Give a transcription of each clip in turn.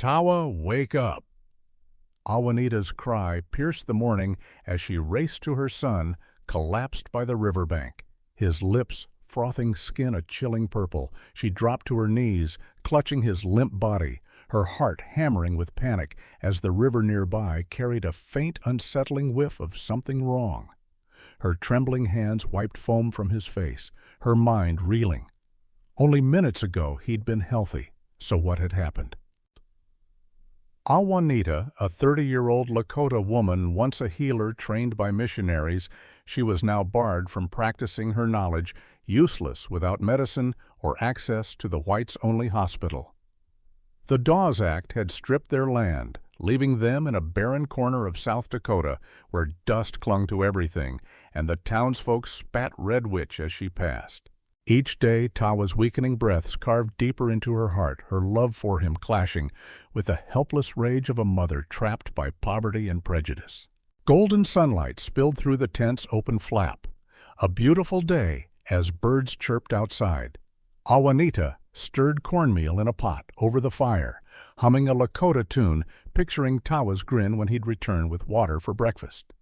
Tawa, wake up! Awanita's cry pierced the morning as she raced to her son, collapsed by the riverbank. His lips frothing skin a chilling purple. She dropped to her knees, clutching his limp body, her heart hammering with panic as the river nearby carried a faint, unsettling whiff of something wrong. Her trembling hands wiped foam from his face, her mind reeling. Only minutes ago he'd been healthy, so what had happened? Awanita, a 30-year-old Lakota woman, once a healer trained by missionaries, she was now barred from practicing her knowledge, useless without medicine or access to the whites-only hospital. The Dawes Act had stripped their land, leaving them in a barren corner of South Dakota where dust clung to everything, and the townsfolk spat Red Witch as she passed. Each day, Tawa's weakening breaths carved deeper into her heart, her love for him clashing with the helpless rage of a mother trapped by poverty and prejudice. Golden sunlight spilled through the tent's open flap. A beautiful day as birds chirped outside. Awanita stirred cornmeal in a pot over the fire, humming a Lakota tune, picturing Tawa's grin when he'd return with water for breakfast.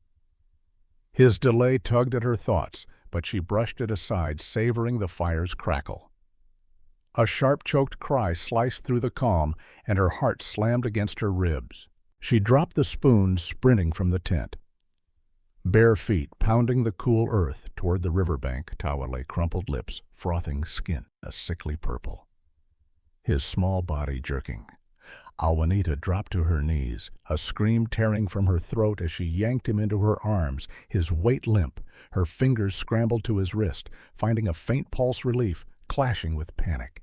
His delay tugged at her thoughts, but she brushed it aside, savoring the fire's crackle. A sharp, choked cry sliced through the calm, and her heart slammed against her ribs. She dropped the spoon, sprinting from the tent. Bare feet pounding the cool earth toward the riverbank, Tawa lay, crumpled lips, frothing skin a sickly purple. His small body jerking. Awanita dropped to her knees, a scream tearing from her throat as she yanked him into her arms, his weight limp, her fingers scrambled to his wrist, finding a faint pulse relief, clashing with panic.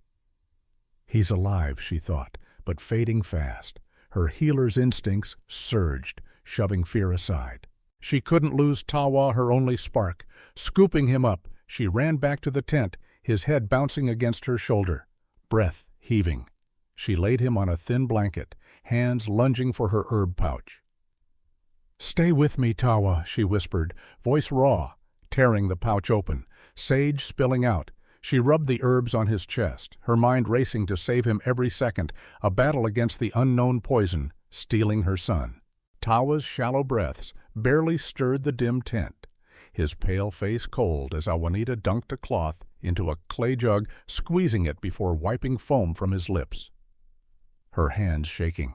He's alive, she thought, but fading fast. Her healer's instincts surged, shoving fear aside. She couldn't lose Tawa, her only spark. Scooping him up, she ran back to the tent, his head bouncing against her shoulder, breath heaving. She laid him on a thin blanket, hands lunging for her herb pouch. "Stay with me, Tawa," she whispered, voice raw, tearing the pouch open, sage spilling out. She rubbed the herbs on his chest, her mind racing to save him every second, a battle against the unknown poison, stealing her son. Tawa's shallow breaths barely stirred the dim tent, his pale face cold as Awanita dunked a cloth into a clay jug, squeezing it before wiping foam from his lips. Her hands shaking.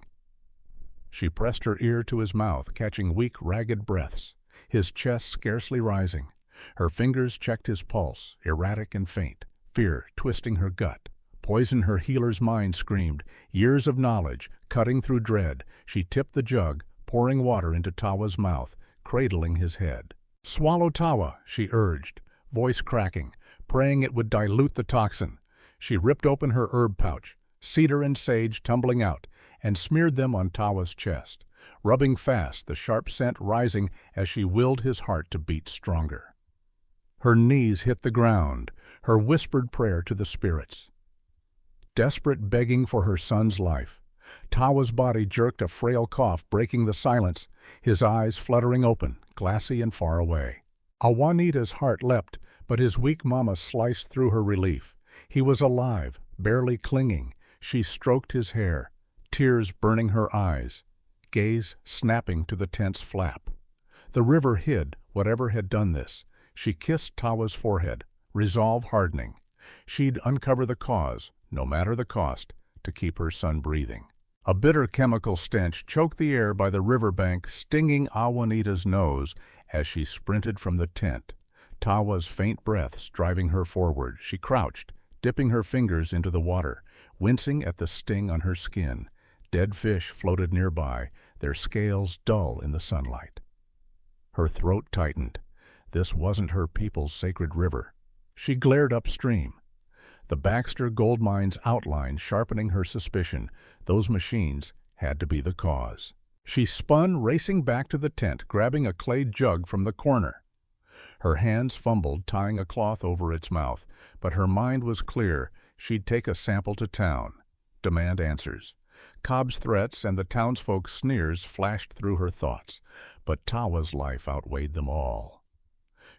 She pressed her ear to his mouth, catching weak, ragged breaths, his chest scarcely rising. Her fingers checked his pulse, erratic and faint, fear twisting her gut. Poison, her healer's mind screamed, years of knowledge, cutting through dread. She tipped the jug, pouring water into Tawa's mouth, cradling his head. "Swallow, Tawa," she urged, voice cracking, praying it would dilute the toxin. She ripped open her herb pouch, cedar and sage tumbling out, and smeared them on Tawa's chest, rubbing fast, the sharp scent rising as she willed his heart to beat stronger. Her knees hit the ground, her whispered prayer to the spirits. Desperate begging for her son's life. Tawa's body jerked, a frail cough breaking the silence, his eyes fluttering open, glassy and far away. Awanita's heart leapt, but his weak mama sliced through her relief. He was alive, barely clinging. She stroked his hair, tears burning her eyes, gaze snapping to the tent's flap. The river hid whatever had done this. She kissed Tawa's forehead, resolve hardening. She'd uncover the cause, no matter the cost, to keep her son breathing. A bitter chemical stench choked the air by the riverbank, stinging Awanita's nose as she sprinted from the tent. Tawa's faint breaths driving her forward, she crouched, dipping her fingers into the water, wincing at the sting on her skin. Dead fish floated nearby, their scales dull in the sunlight. Her throat tightened. This wasn't her people's sacred river. She glared upstream. The Baxter gold mines outline sharpening her suspicion. Those machines had to be the cause. She spun, racing back to the tent, grabbing a clay jug from the corner. Her hands fumbled, tying a cloth over its mouth, but her mind was clear. She'd take a sample to town, demand answers. Cobb's threats and the townsfolk's sneers flashed through her thoughts, but Tawa's life outweighed them all.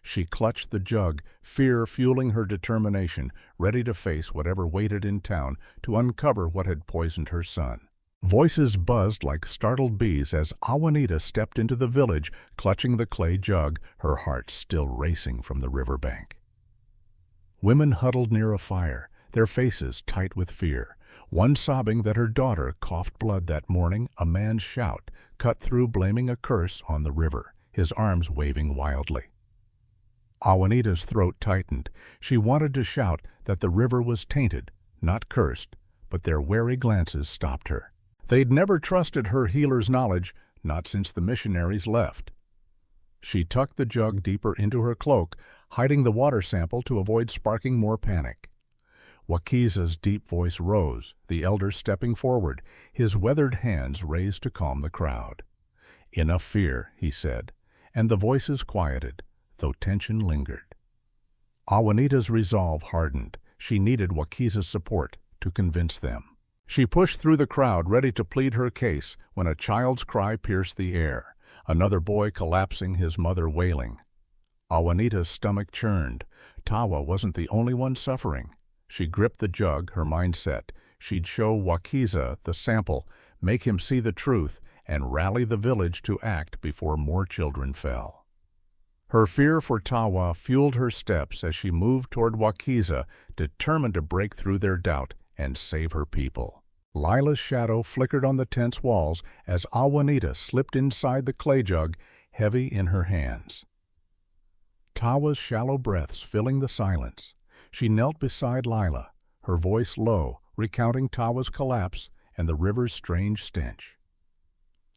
She clutched the jug, fear fueling her determination, ready to face whatever waited in town to uncover what had poisoned her son. Voices buzzed like startled bees as Awanita stepped into the village, clutching the clay jug, her heart still racing from the riverbank. Women huddled near a fire, their faces tight with fear. One sobbing that her daughter coughed blood that morning. A man's shout cut through, blaming a curse on the river, his arms waving wildly. Awanita's throat tightened. She wanted to shout that the river was tainted, not cursed, but their wary glances stopped her. They'd never trusted her healer's knowledge, not since the missionaries left. She tucked the jug deeper into her cloak, hiding the water sample to avoid sparking more panic. Wakiza's deep voice rose, the elder stepping forward, his weathered hands raised to calm the crowd. "Enough fear," he said, and the voices quieted, though tension lingered. Awanita's resolve hardened. She needed Wakiza's support to convince them. She pushed through the crowd, ready to plead her case, when a child's cry pierced the air, another boy collapsing, his mother wailing. Awanita's stomach churned. Tawa wasn't the only one suffering. She gripped the jug, her mind set. She'd show Wakiza the sample, make him see the truth, and rally the village to act before more children fell. Her fear for Tawa fueled her steps as she moved toward Wakiza, determined to break through their doubt and save her people. Lila's shadow flickered on the tent's walls as Awanita slipped inside the clay jug, heavy in her hands. Tawa's shallow breaths filling the silence. She knelt beside Lila, her voice low, recounting Tawa's collapse and the river's strange stench.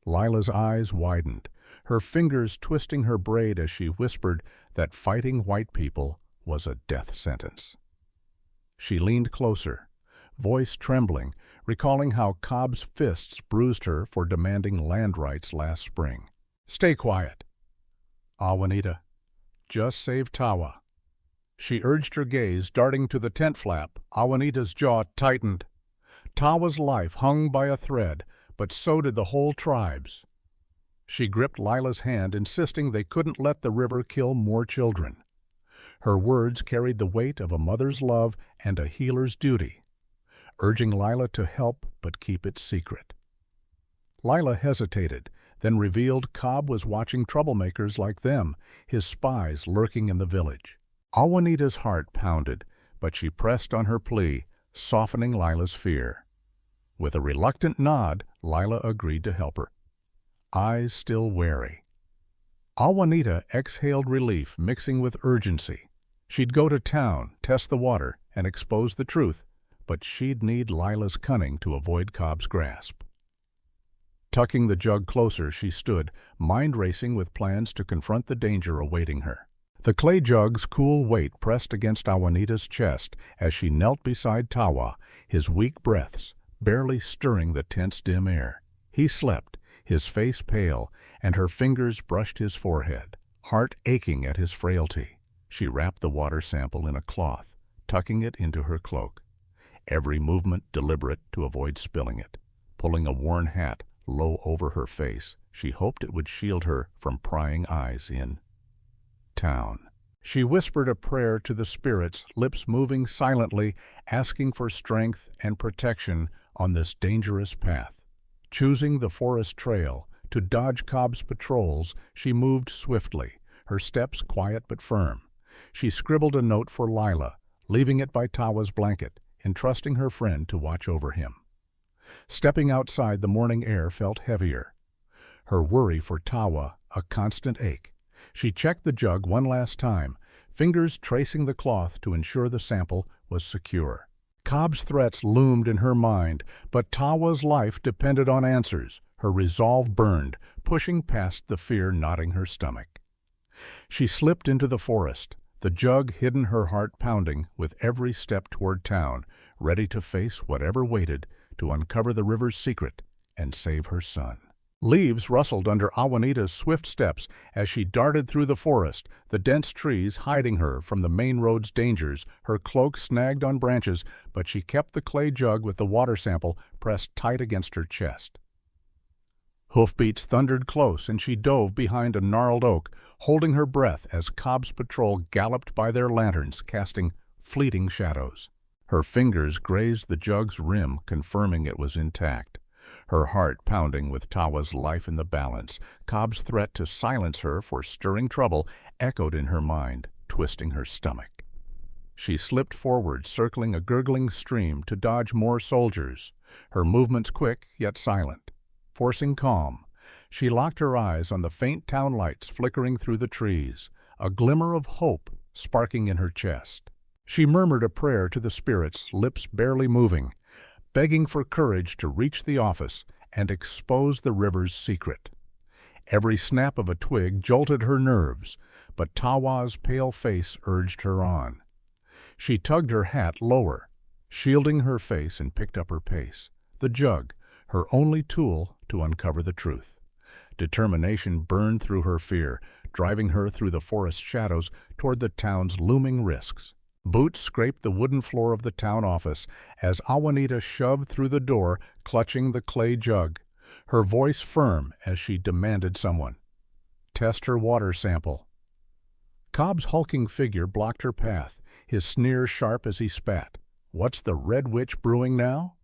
Lila's eyes widened, her fingers twisting her braid as she whispered that fighting white people was a death sentence. She leaned closer, voice trembling, recalling how Cobb's fists bruised her for demanding land rights last spring. "Stay quiet, Awanita. Just save Tawa." She urged her gaze, darting to the tent flap. Awanita's jaw tightened. Tawa's life hung by a thread, but so did the whole tribe's. She gripped Lila's hand, insisting they couldn't let the river kill more children. Her words carried the weight of a mother's love and a healer's duty, urging Lila to help but keep it secret. Lila hesitated, then revealed Cobb was watching troublemakers like them, his spies lurking in the village. Awanita's heart pounded, but she pressed on her plea, softening Lila's fear. With a reluctant nod, Lila agreed to help her, eyes still wary. Awanita exhaled relief, mixing with urgency. She'd go to town, test the water, and expose the truth, but she'd need Lila's cunning to avoid Cobb's grasp. Tucking the jug closer, she stood, mind racing with plans to confront the danger awaiting her. The clay jug's cool weight pressed against Awanita's chest as she knelt beside Tawa, his weak breaths barely stirring the tense dim air. He slept, his face pale, and her fingers brushed his forehead, heart aching at his frailty. She wrapped the water sample in a cloth, tucking it into her cloak, every movement deliberate to avoid spilling it. Pulling a worn hat low over her face, she hoped it would shield her from prying eyes in town. She whispered a prayer to the spirits, lips moving silently, asking for strength and protection on this dangerous path. Choosing the forest trail to dodge Cobb's patrols, she moved swiftly, her steps quiet but firm. She scribbled a note for Lila, leaving it by Tawa's blanket, entrusting her friend to watch over him. Stepping outside, the morning air felt heavier, her worry for Tawa a constant ache. She checked the jug one last time, fingers tracing the cloth to ensure the sample was secure. Cobb's threats loomed in her mind, but Tawa's life depended on answers. Her resolve burned, pushing past the fear knotting her stomach. She slipped into the forest, the jug hidden, her heart pounding with every step toward town, ready to face whatever waited to uncover the river's secret and save her son. Leaves rustled under Awanita's swift steps as she darted through the forest, the dense trees hiding her from the main road's dangers, her cloak snagged on branches, but she kept the clay jug with the water sample pressed tight against her chest. Hoofbeats thundered close, and she dove behind a gnarled oak, holding her breath as Cobb's patrol galloped by their lanterns, casting fleeting shadows. Her fingers grazed the jug's rim, confirming it was intact. her heart pounding with Tawa's life in the balance. Cobb's threat to silence her for stirring trouble echoed in her mind, twisting her stomach. She slipped forward, circling a gurgling stream to dodge more soldiers, her movements quick yet silent. Forcing calm, she locked her eyes on the faint town lights flickering through the trees, a glimmer of hope sparking in her chest. She murmured a prayer to the spirits, lips barely moving, begging for courage to reach the office and expose the river's secret. Every snap of a twig jolted her nerves, but Tawa's pale face urged her on. She tugged her hat lower, shielding her face, and picked up her pace, the jug, her only tool to uncover the truth. Determination burned through her fear, driving her through the forest shadows toward the town's looming risks. Boots scraped the wooden floor of the town office as Awanita shoved through the door, clutching the clay jug, her voice firm as she demanded someone test her water sample. Cobb's hulking figure blocked her path, his sneer sharp as he spat. "What's the Red Witch brewing now?"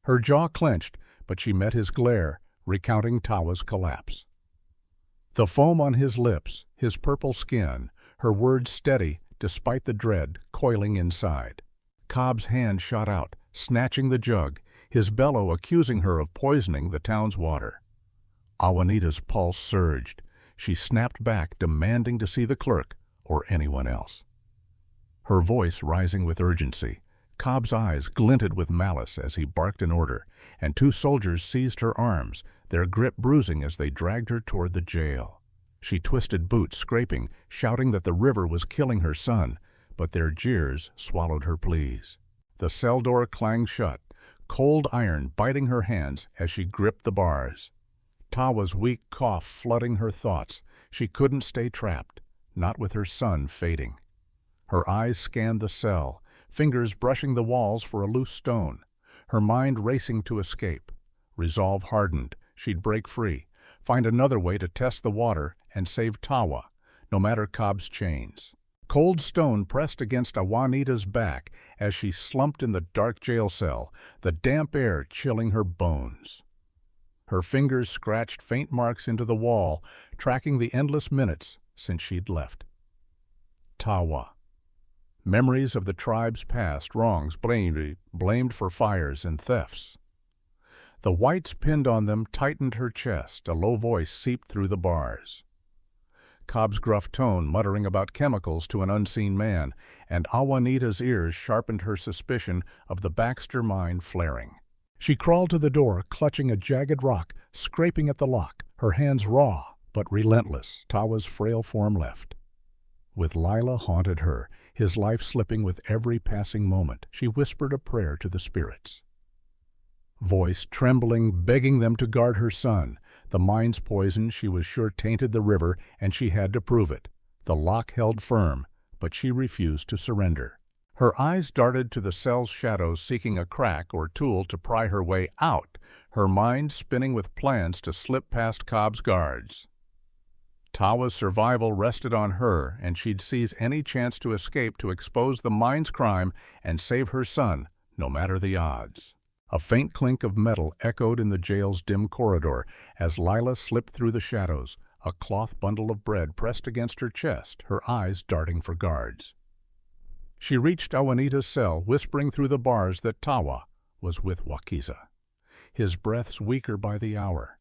Her jaw clenched, but she met his glare, recounting Tawa's collapse. The foam on his lips, his purple skin, her words steady despite the dread coiling inside. Cobb's hand shot out, snatching the jug, his bellow accusing her of poisoning the town's water. Awanita's pulse surged. She snapped back, demanding to see the clerk or anyone else. Her voice rising with urgency. Cobb's eyes glinted with malice as he barked an order, and two soldiers seized her arms, their grip bruising as they dragged her toward the jail. She twisted Boots, scraping, shouting that the river was killing her son, but their jeers swallowed her pleas. The cell door clanged shut, cold iron biting her hands as she gripped the bars. Tawa's weak cough flooding her thoughts. She couldn't stay trapped, not with her son fading. Her eyes scanned the cell, fingers brushing the walls for a loose stone, her mind racing to escape. Resolve hardened, she'd break free, find another way to test the water and save Tawa, no matter Cobb's chains. Cold stone pressed against Awanita's back as she slumped in the dark jail cell, the damp air chilling her bones. Her fingers scratched faint marks into the wall, tracking the endless minutes since she'd left. Tawa. Memories of the tribe's past wrongs blamed for fires and thefts. The whites pinned on them tightened her chest, a low voice seeped through the bars. Cobb's gruff tone muttering about chemicals to an unseen man, and Awanita's ears sharpened her suspicion of the Baxter mine flaring. She crawled to the door, clutching a jagged rock, scraping at the lock, her hands raw but relentless. Tawa's frail form left. With Lila haunted her, his life slipping with every passing moment. She whispered a prayer to the spirits. Voice trembling, begging them to guard her son. The mine's poison she was sure tainted the river, and she had to prove it. The lock held firm, but she refused to surrender. Her eyes darted to the cell's shadows, seeking a crack or tool to pry her way out, her mind spinning with plans to slip past Cobb's guards. Tawa's survival rested on her, and she'd seize any chance to escape to expose the mine's crime and save her son, no matter the odds. A faint clink of metal echoed in the jail's dim corridor as Lila slipped through the shadows, a cloth bundle of bread pressed against her chest, her eyes darting for guards. She reached Awanita's cell, whispering through the bars that Tawa was with Wakiza, his breaths weaker by the hour.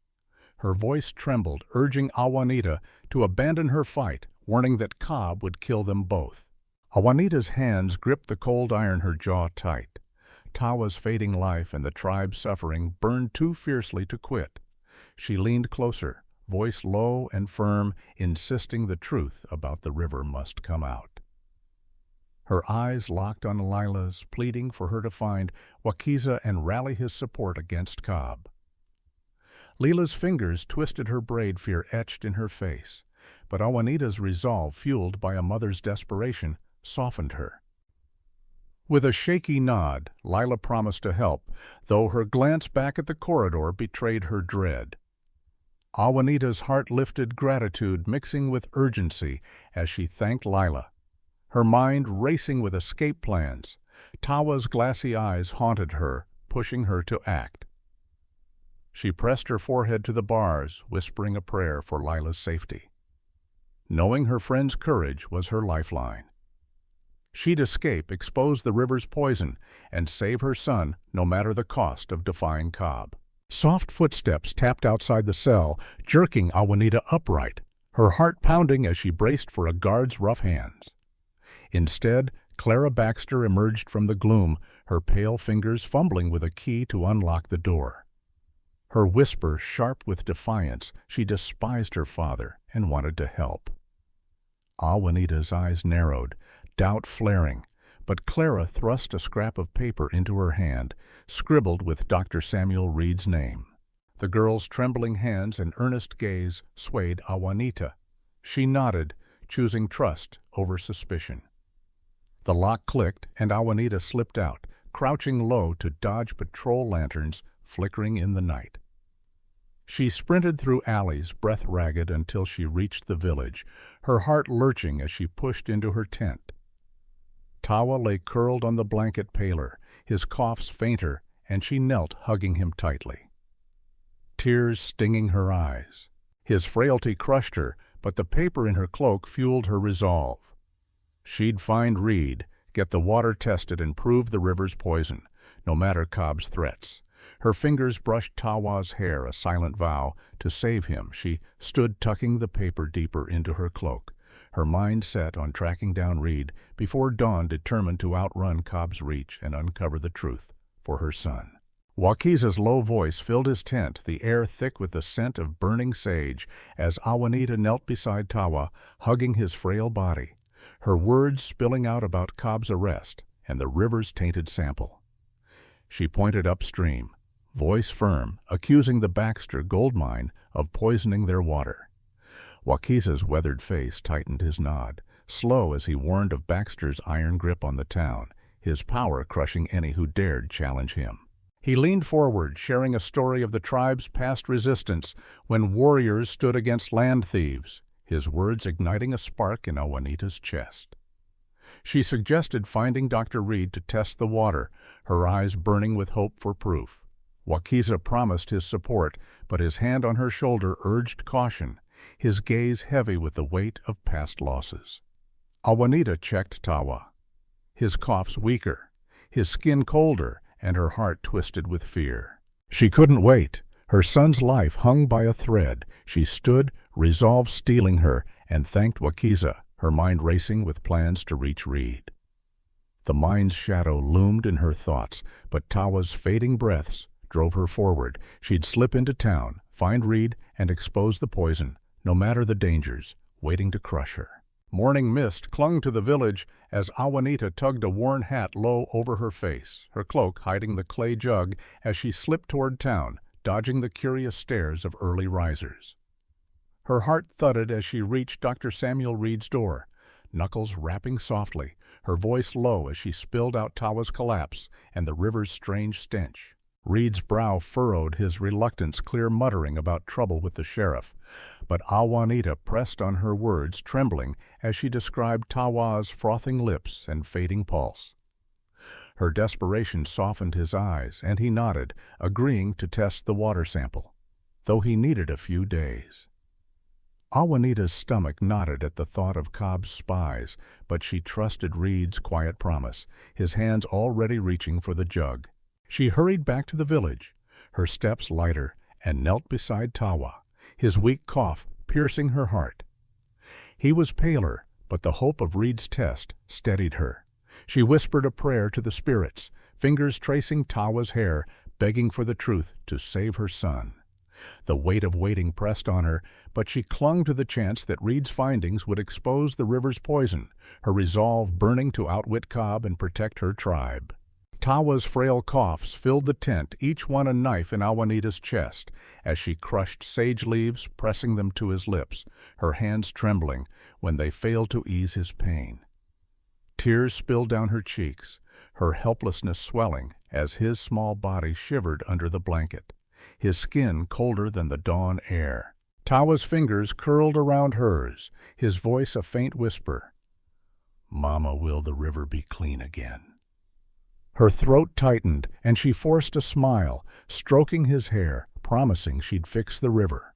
Her voice trembled, urging Awanita to abandon her fight, warning that Cobb would kill them both. Awanita's hands gripped the cold iron, her jaw tight. Tawa's fading life and the tribe's suffering burned too fiercely to quit. She leaned closer, voice low and firm, insisting the truth about the river must come out. Her eyes locked on Lila's, pleading for her to find Wakiza and rally his support against Cobb. Lila's fingers twisted her braid, fear etched in her face, but Awanita's resolve, fueled by a mother's desperation, softened her. With a shaky nod, Lila promised to help, though her glance back at the corridor betrayed her dread. Awanita's heart lifted, gratitude mixing with urgency as she thanked Lila, her mind racing with escape plans. Tawa's glassy eyes haunted her, pushing her to act. She pressed her forehead to the bars, whispering a prayer for Lila's safety. Knowing her friend's courage was her lifeline. She'd escape, expose the river's poison, and save her son no matter the cost of defying Cobb. Soft footsteps tapped outside the cell, jerking Awanita upright, her heart pounding as she braced for a guard's rough hands. Instead, Clara Baxter emerged from the gloom, her pale fingers fumbling with a key to unlock the door. Her whisper sharp with defiance, she despised her father and wanted to help. Awanita's eyes narrowed, doubt flaring, but Clara thrust a scrap of paper into her hand, scribbled with Dr. Samuel Reed's name. The girl's trembling hands and earnest gaze swayed Awanita. She nodded, choosing trust over suspicion. The lock clicked, and Awanita slipped out, crouching low to dodge patrol lanterns flickering in the night. She sprinted through alleys, breath ragged, until she reached the village, her heart lurching as she pushed into her tent. Tawa lay curled on the blanket paler, his coughs fainter, and she knelt, hugging him tightly. Tears stinging her eyes. His frailty crushed her, but the paper in her cloak fueled her resolve. She'd find Reed, get the water tested, and prove the river's poison, no matter Cobb's threats. Her fingers brushed Tawa's hair, a silent vow. To save him, she stood tucking the paper deeper into her cloak, her mind set on tracking down Reed before dawn, determined to outrun Cobb's reach and uncover the truth for her son. Wakiza's low voice filled his tent, the air thick with the scent of burning sage, as Awanita knelt beside Tawa, hugging his frail body, her words spilling out about Cobb's arrest and the river's tainted sample. She pointed upstream, voice firm, accusing the Baxter gold mine of poisoning their water. Wakiza's weathered face tightened his nod, slow as he warned of Baxter's iron grip on the town, his power crushing any who dared challenge him. He leaned forward, sharing a story of the tribe's past resistance when warriors stood against land thieves, his words igniting a spark in Awanita's chest. She suggested finding Dr. Reed to test the water, her eyes burning with hope for proof. Wakiza promised his support, but his hand on her shoulder urged caution, his gaze heavy with the weight of past losses. Awanita checked Tawa, his coughs weaker, his skin colder, and her heart twisted with fear. She couldn't wait. Her son's life hung by a thread. She stood, resolve stealing her, and thanked Wakiza, her mind racing with plans to reach Reed. The mine's shadow loomed in her thoughts, but Tawa's fading breaths drove her forward. She'd slip into town, find Reed, and expose the poison, no matter the dangers, waiting to crush her. Morning mist clung to the village as Awanita tugged a worn hat low over her face, her cloak hiding the clay jug as she slipped toward town, dodging the curious stares of early risers. Her heart thudded as she reached Dr. Samuel Reed's door, knuckles rapping softly, her voice low as she spilled out Tawa's collapse and the river's strange stench. Reed's brow furrowed, his reluctance clear, muttering about trouble with the sheriff, but Awanita pressed on her words, trembling as she described Tawa's frothing lips and fading pulse. Her desperation softened his eyes, and he nodded, agreeing to test the water sample, though he needed a few days. Awanita's stomach knotted at the thought of Cobb's spies, but she trusted Reed's quiet promise, his hands already reaching for the jug. She hurried back to the village, her steps lighter, and knelt beside Tawa, his weak cough piercing her heart. He was paler, but the hope of Reed's test steadied her. She whispered a prayer to the spirits, fingers tracing Tawa's hair, begging for the truth to save her son. The weight of waiting pressed on her, but she clung to the chance that Reed's findings would expose the river's poison, her resolve burning to outwit Cobb and protect her tribe. Tawa's frail coughs filled the tent, each one a knife in Awanita's chest, as she crushed sage leaves, pressing them to his lips, her hands trembling when they failed to ease his pain. Tears spilled down her cheeks, her helplessness swelling as his small body shivered under the blanket, his skin colder than the dawn air. Tawa's fingers curled around hers, his voice a faint whisper. "Mama, will the river be clean again?" Her throat tightened, and she forced a smile, stroking his hair, promising she'd fix the river.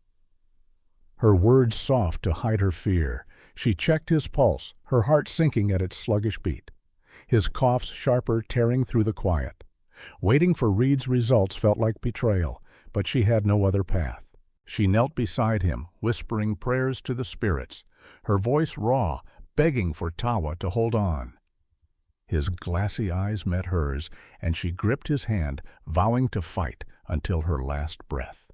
Her words soft to hide her fear. She checked his pulse, her heart sinking at its sluggish beat. His coughs sharper, tearing through the quiet. Waiting for Reed's results felt like betrayal, but she had no other path. She knelt beside him, whispering prayers to the spirits, her voice raw, begging for Tawa to hold on. His glassy eyes met hers, and she gripped his hand, vowing to fight until her last breath.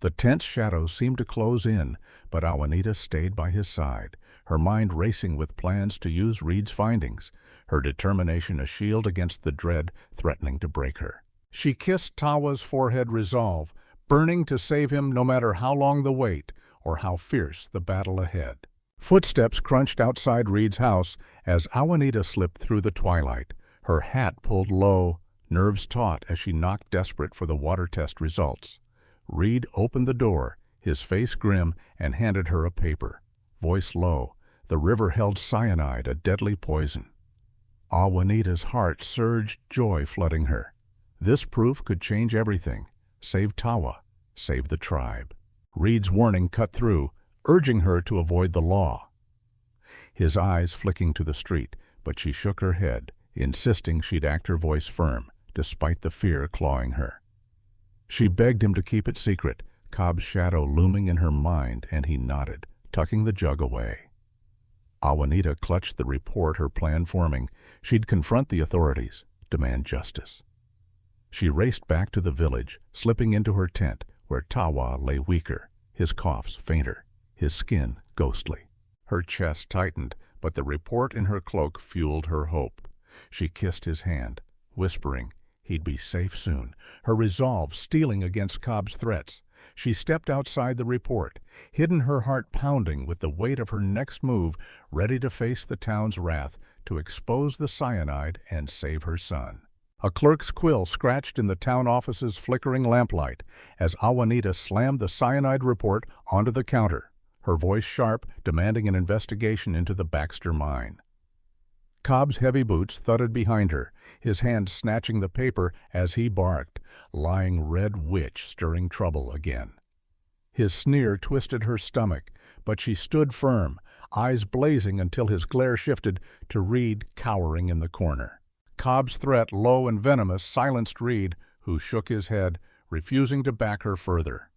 The tense shadows seemed to close in, but Awanita stayed by his side, her mind racing with plans to use Reed's findings, her determination a shield against the dread threatening to break her. She kissed Tawa's forehead, resolve, burning to save him no matter how long the wait or how fierce the battle ahead. Footsteps crunched outside Reed's house as Awanita slipped through the twilight, her hat pulled low, nerves taut as she knocked desperate for the water test results. Reed opened the door, his face grim, and handed her a paper. Voice low, the river held cyanide, a deadly poison. Awanita's heart surged, joy flooding her. This proof could change everything. Save Tawa, save the tribe. Reed's warning cut through, urging her to avoid the law. His eyes flicking to the street, but she shook her head, insisting she'd act, her voice firm, despite the fear clawing her. She begged him to keep it secret, Cobb's shadow looming in her mind, and he nodded, tucking the jug away. Awanita clutched the report, her plan forming. She'd confront the authorities, demand justice. She raced back to the village, slipping into her tent, where Tawa lay weaker, his coughs fainter, his skin ghostly. Her chest tightened, but the report in her cloak fueled her hope. She kissed his hand, whispering he'd be safe soon, her resolve steeling against Cobb's threats. She stepped outside the report, hidden, her heart pounding with the weight of her next move, ready to face the town's wrath, to expose the cyanide and save her son. A clerk's quill scratched in the town office's flickering lamplight as Awanita slammed the cyanide report onto the counter, her voice sharp, demanding an investigation into the Baxter mine. Cobb's heavy boots thudded behind her, his hand snatching the paper as he barked, lying red witch stirring trouble again. His sneer twisted her stomach, but she stood firm, eyes blazing until his glare shifted to Reed cowering in the corner. Cobb's threat, low and venomous, silenced Reed, who shook his head, refusing to back her further.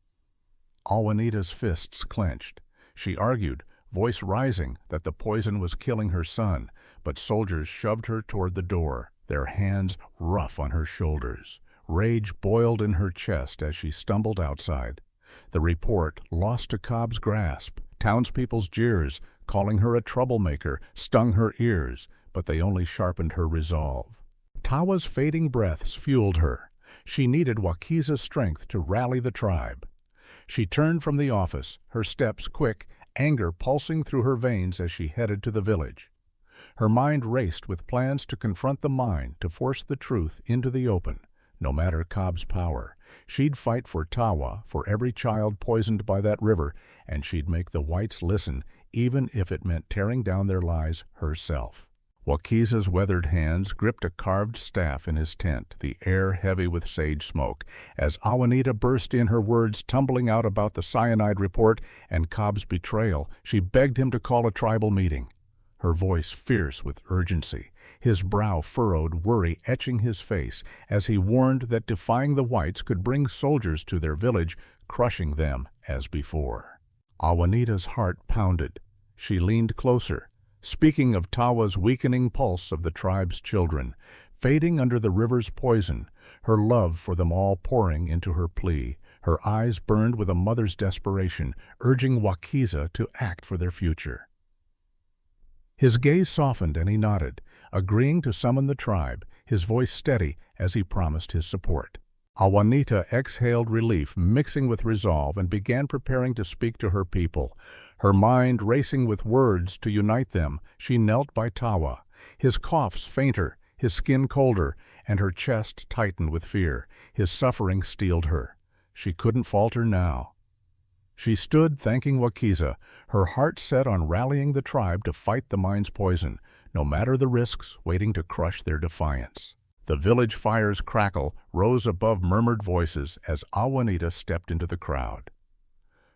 Awanita's fists clenched. She argued, voice rising, that the poison was killing her son, but soldiers shoved her toward the door, their hands rough on her shoulders. Rage boiled in her chest as she stumbled outside. The report, lost to Cobb's grasp, townspeople's jeers, calling her a troublemaker, stung her ears, but they only sharpened her resolve. Tawa's fading breaths fueled her. She needed Wakiza's strength to rally the tribe. She turned from the office, her steps quick, anger pulsing through her veins as she headed to the village. Her mind raced with plans to confront the mine, to force the truth into the open. No matter Cobb's power, she'd fight for Tawa, for every child poisoned by that river, and she'd make the whites listen, even if it meant tearing down their lies herself. Wakiza's weathered hands gripped a carved staff in his tent, the air heavy with sage smoke, as Awanita burst in, her words tumbling out about the cyanide report and Cobb's betrayal. She begged him to call a tribal meeting, her voice fierce with urgency, his brow furrowed, worry etching his face, as he warned that defying the whites could bring soldiers to their village, crushing them as before. Awanita's heart pounded. She leaned closer, speaking of Tawa's weakening pulse of the tribe's children, fading under the river's poison, her love for them all pouring into her plea. Her eyes burned with a mother's desperation, urging Wakiza to act for their future. His gaze softened and he nodded, agreeing to summon the tribe, his voice steady as he promised his support. Awanita exhaled relief mixing with resolve and began preparing to speak to her people. Her mind racing with words to unite them, she knelt by Tawa, his coughs fainter, his skin colder, and her chest tightened with fear. His suffering steeled her. She couldn't falter now. She stood thanking Wakiza, her heart set on rallying the tribe to fight the mine's poison, no matter the risks, waiting to crush their defiance. The village fire's crackle rose above murmured voices as Awanita stepped into the crowd.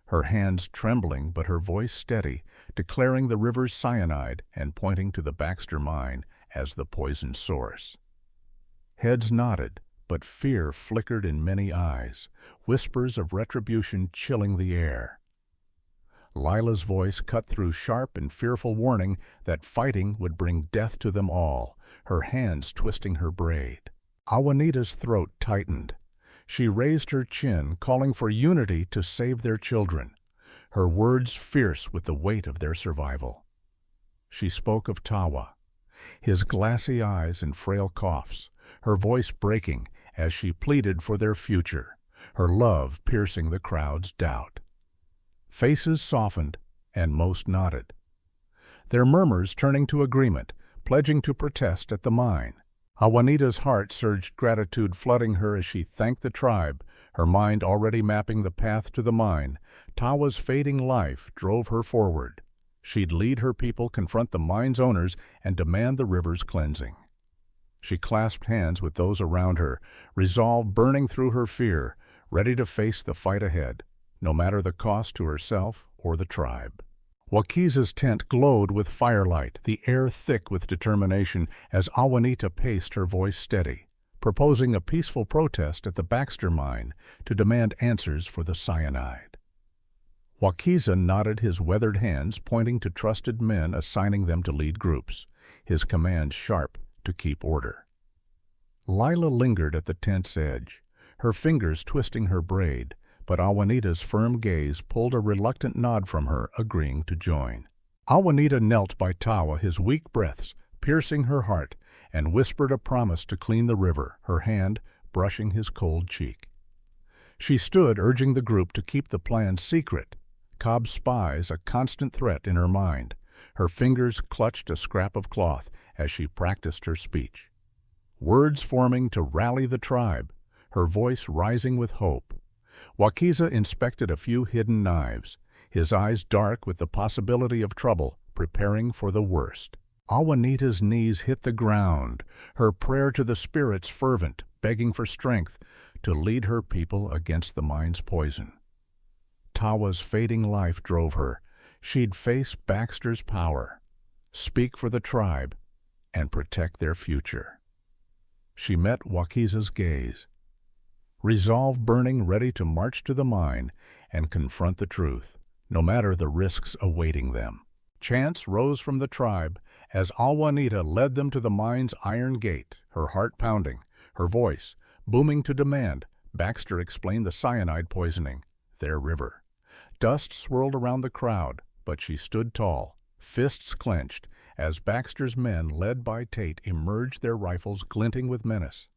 Her hands trembling but her voice steady, declaring the river's cyanide and pointing to the Baxter mine as the poison source. Heads nodded, but fear flickered in many eyes, whispers of retribution chilling the air. Lila's voice cut through sharp and fearful warning that fighting would bring death to them all, her hands twisting her braid. Awanita's throat tightened. She raised her chin, calling for unity to save their children, her words fierce with the weight of their survival. She spoke of Tawa, his glassy eyes and frail coughs, her voice breaking as she pleaded for their future, her love piercing the crowd's doubt. Faces softened, and most nodded, their murmurs turning to agreement, pledging to protest at the mine. Awanita's heart surged, gratitude flooding her as she thanked the tribe, her mind already mapping the path to the mine. Tawa's fading life drove her forward. She'd lead her people, confront the mine's owners, and demand the river's cleansing. She clasped hands with those around her, resolve burning through her fear, ready to face the fight ahead, no matter the cost to herself or the tribe. Wakiza's tent glowed with firelight, the air thick with determination as Awanita paced, her voice steady, proposing a peaceful protest at the Baxter mine to demand answers for the cyanide. Wakiza nodded, his weathered hands pointing to trusted men, assigning them to lead groups, his command sharp to keep order. Lila lingered at the tent's edge, her fingers twisting her braid, but Awanita's firm gaze pulled a reluctant nod from her, agreeing to join. Awanita knelt by Tawa, his weak breaths piercing her heart, and whispered a promise to clean the river, her hand brushing his cold cheek. She stood, urging the group to keep the plan secret, Cobb's spies a constant threat in her mind. Her fingers clutched a scrap of cloth as she practiced her speech, words forming to rally the tribe, her voice rising with hope. Wakiza inspected a few hidden knives, his eyes dark with the possibility of trouble, preparing for the worst. Awanita's knees hit the ground, her prayer to the spirits fervent, begging for strength to lead her people against the mine's poison. Tawa's fading life drove her. She'd face Baxter's power, speak for the tribe, and protect their future. She met Wakiza's gaze, resolve burning, ready to march to the mine and confront the truth, no matter the risks awaiting them. Chants rose from the tribe as Awanita led them to the mine's iron gate, her heart pounding, her voice booming to demand. Baxter explained the cyanide poisoning their river. Dust swirled around the crowd, but she stood tall, fists clenched, as Baxter's men, led by Tate, emerged, their rifles glinting with menace.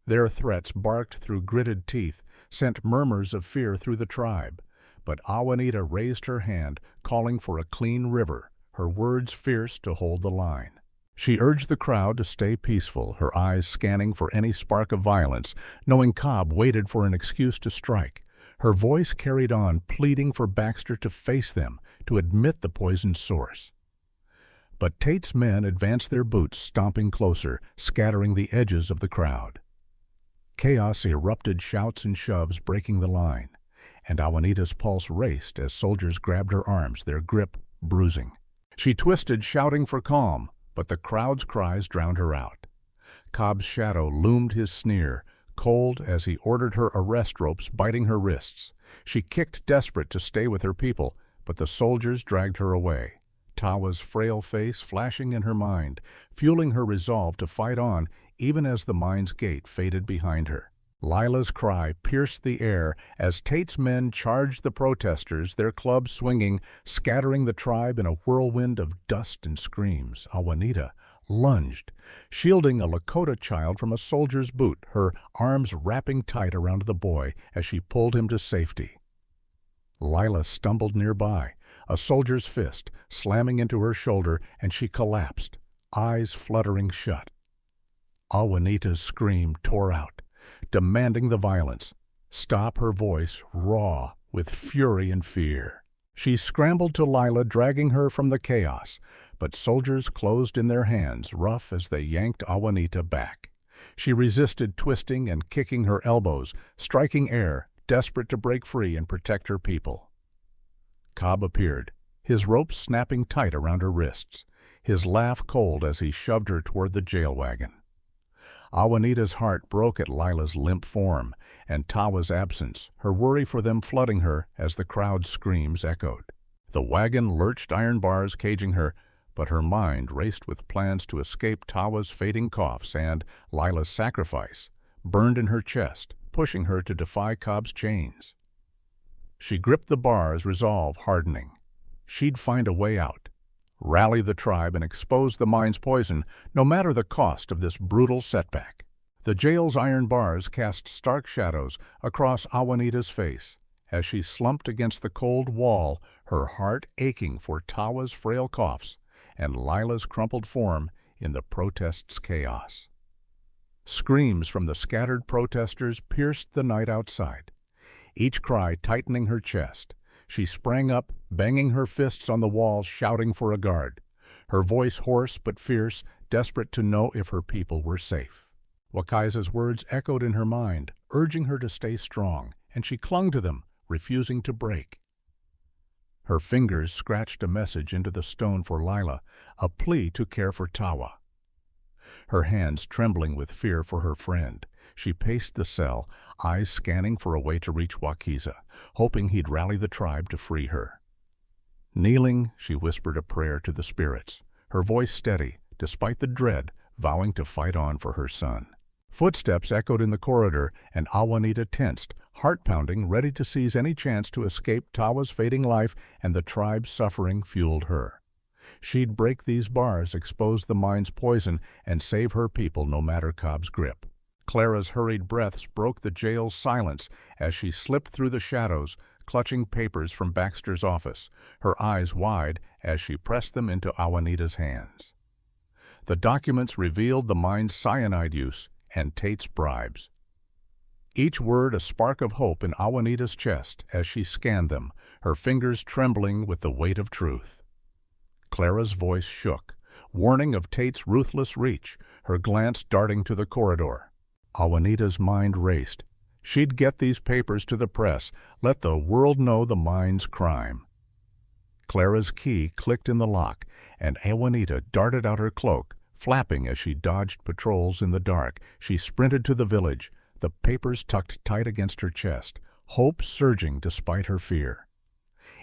Their threats, barked through gritted teeth, sent murmurs of fear through the tribe, but Awanita raised her hand, calling for a clean river, her words fierce to hold the line. She urged the crowd to stay peaceful, her eyes scanning for any spark of violence, knowing Cobb waited for an excuse to strike. Her voice carried on, pleading for Baxter to face them, to admit the poison's source. But Tate's men advanced, their boots stomping closer, scattering the edges of the crowd. Chaos erupted, shouts and shoves breaking the line, and Awanita's pulse raced as soldiers grabbed her arms, their grip bruising. She twisted, shouting for calm, but the crowd's cries drowned her out. Cobb's shadow loomed, his sneer, cold as he ordered her arrest ropes biting her wrists. She kicked, desperate to stay with her people, but the soldiers dragged her away. Tawa's frail face flashing in her mind, fueling her resolve to fight on even as the mine's gate faded behind her. Lila's cry pierced the air as Tate's men charged the protesters, their clubs swinging, scattering the tribe in a whirlwind of dust and screams. Awanita lunged, shielding a Lakota child from a soldier's boot, her arms wrapping tight around the boy as she pulled him to safety. Lila stumbled nearby, a soldier's fist slamming into her shoulder, and she collapsed, eyes fluttering shut. Awanita's scream tore out, demanding the violence. Stop, her voice raw with fury and fear. She scrambled to Lila, dragging her from the chaos, but soldiers closed in their hands, rough as they yanked Awanita back. She resisted, twisting and kicking her elbows, striking air, desperate to break free and protect her people. Cobb appeared, his ropes snapping tight around her wrists, his laugh cold as he shoved her toward the jail wagon. Awanita's heart broke at Lila's limp form and Tawa's absence, her worry for them flooding her as the crowd's screams echoed. The wagon lurched, iron bars caging her, but her mind raced with plans to escape Tawa's fading coughs, and Lila's sacrifice burned in her chest, pushing her to defy Cobb's chains. She gripped the bars, resolve hardening. She'd find a way out, rally the tribe and expose the mine's poison, no matter the cost of this brutal setback. The jail's iron bars cast stark shadows across Awanita's face as she slumped against the cold wall, her heart aching for Tawa's frail coughs and Lila's crumpled form in the protest's chaos. Screams from the scattered protesters pierced the night outside, each cry tightening her chest. She sprang up, banging her fists on the wall, shouting for a guard, her voice hoarse but fierce, desperate to know if her people were safe. Wakiza's words echoed in her mind, urging her to stay strong, and she clung to them, refusing to break. Her fingers scratched a message into the stone for Lila, a plea to care for Tawa. Her hands trembling with fear for her friend, she paced the cell, eyes scanning for a way to reach Wakiza, hoping he'd rally the tribe to free her. Kneeling, she whispered a prayer to the spirits, her voice steady, despite the dread, vowing to fight on for her son. Footsteps echoed in the corridor, and Awanita tensed, heart-pounding, ready to seize any chance to escape Tawa's fading life, and the tribe's suffering fueled her. She'd break these bars, expose the mine's poison, and save her people no matter Cobb's grip. Clara's hurried breaths broke the jail's silence as she slipped through the shadows, clutching papers from Baxter's office, her eyes wide as she pressed them into Awanita's hands. The documents revealed the mine's cyanide use and Tate's bribes. Each word a spark of hope in Awanita's chest as she scanned them, her fingers trembling with the weight of truth. Clara's voice shook, warning of Tate's ruthless reach, her glance darting to the corridor. Awanita's mind raced. She'd get these papers to the press, let the world know the mine's crime. Clara's key clicked in the lock, and Awanita darted out her cloak, flapping as she dodged patrols in the dark. She sprinted to the village, the papers tucked tight against her chest, hope surging despite her fear.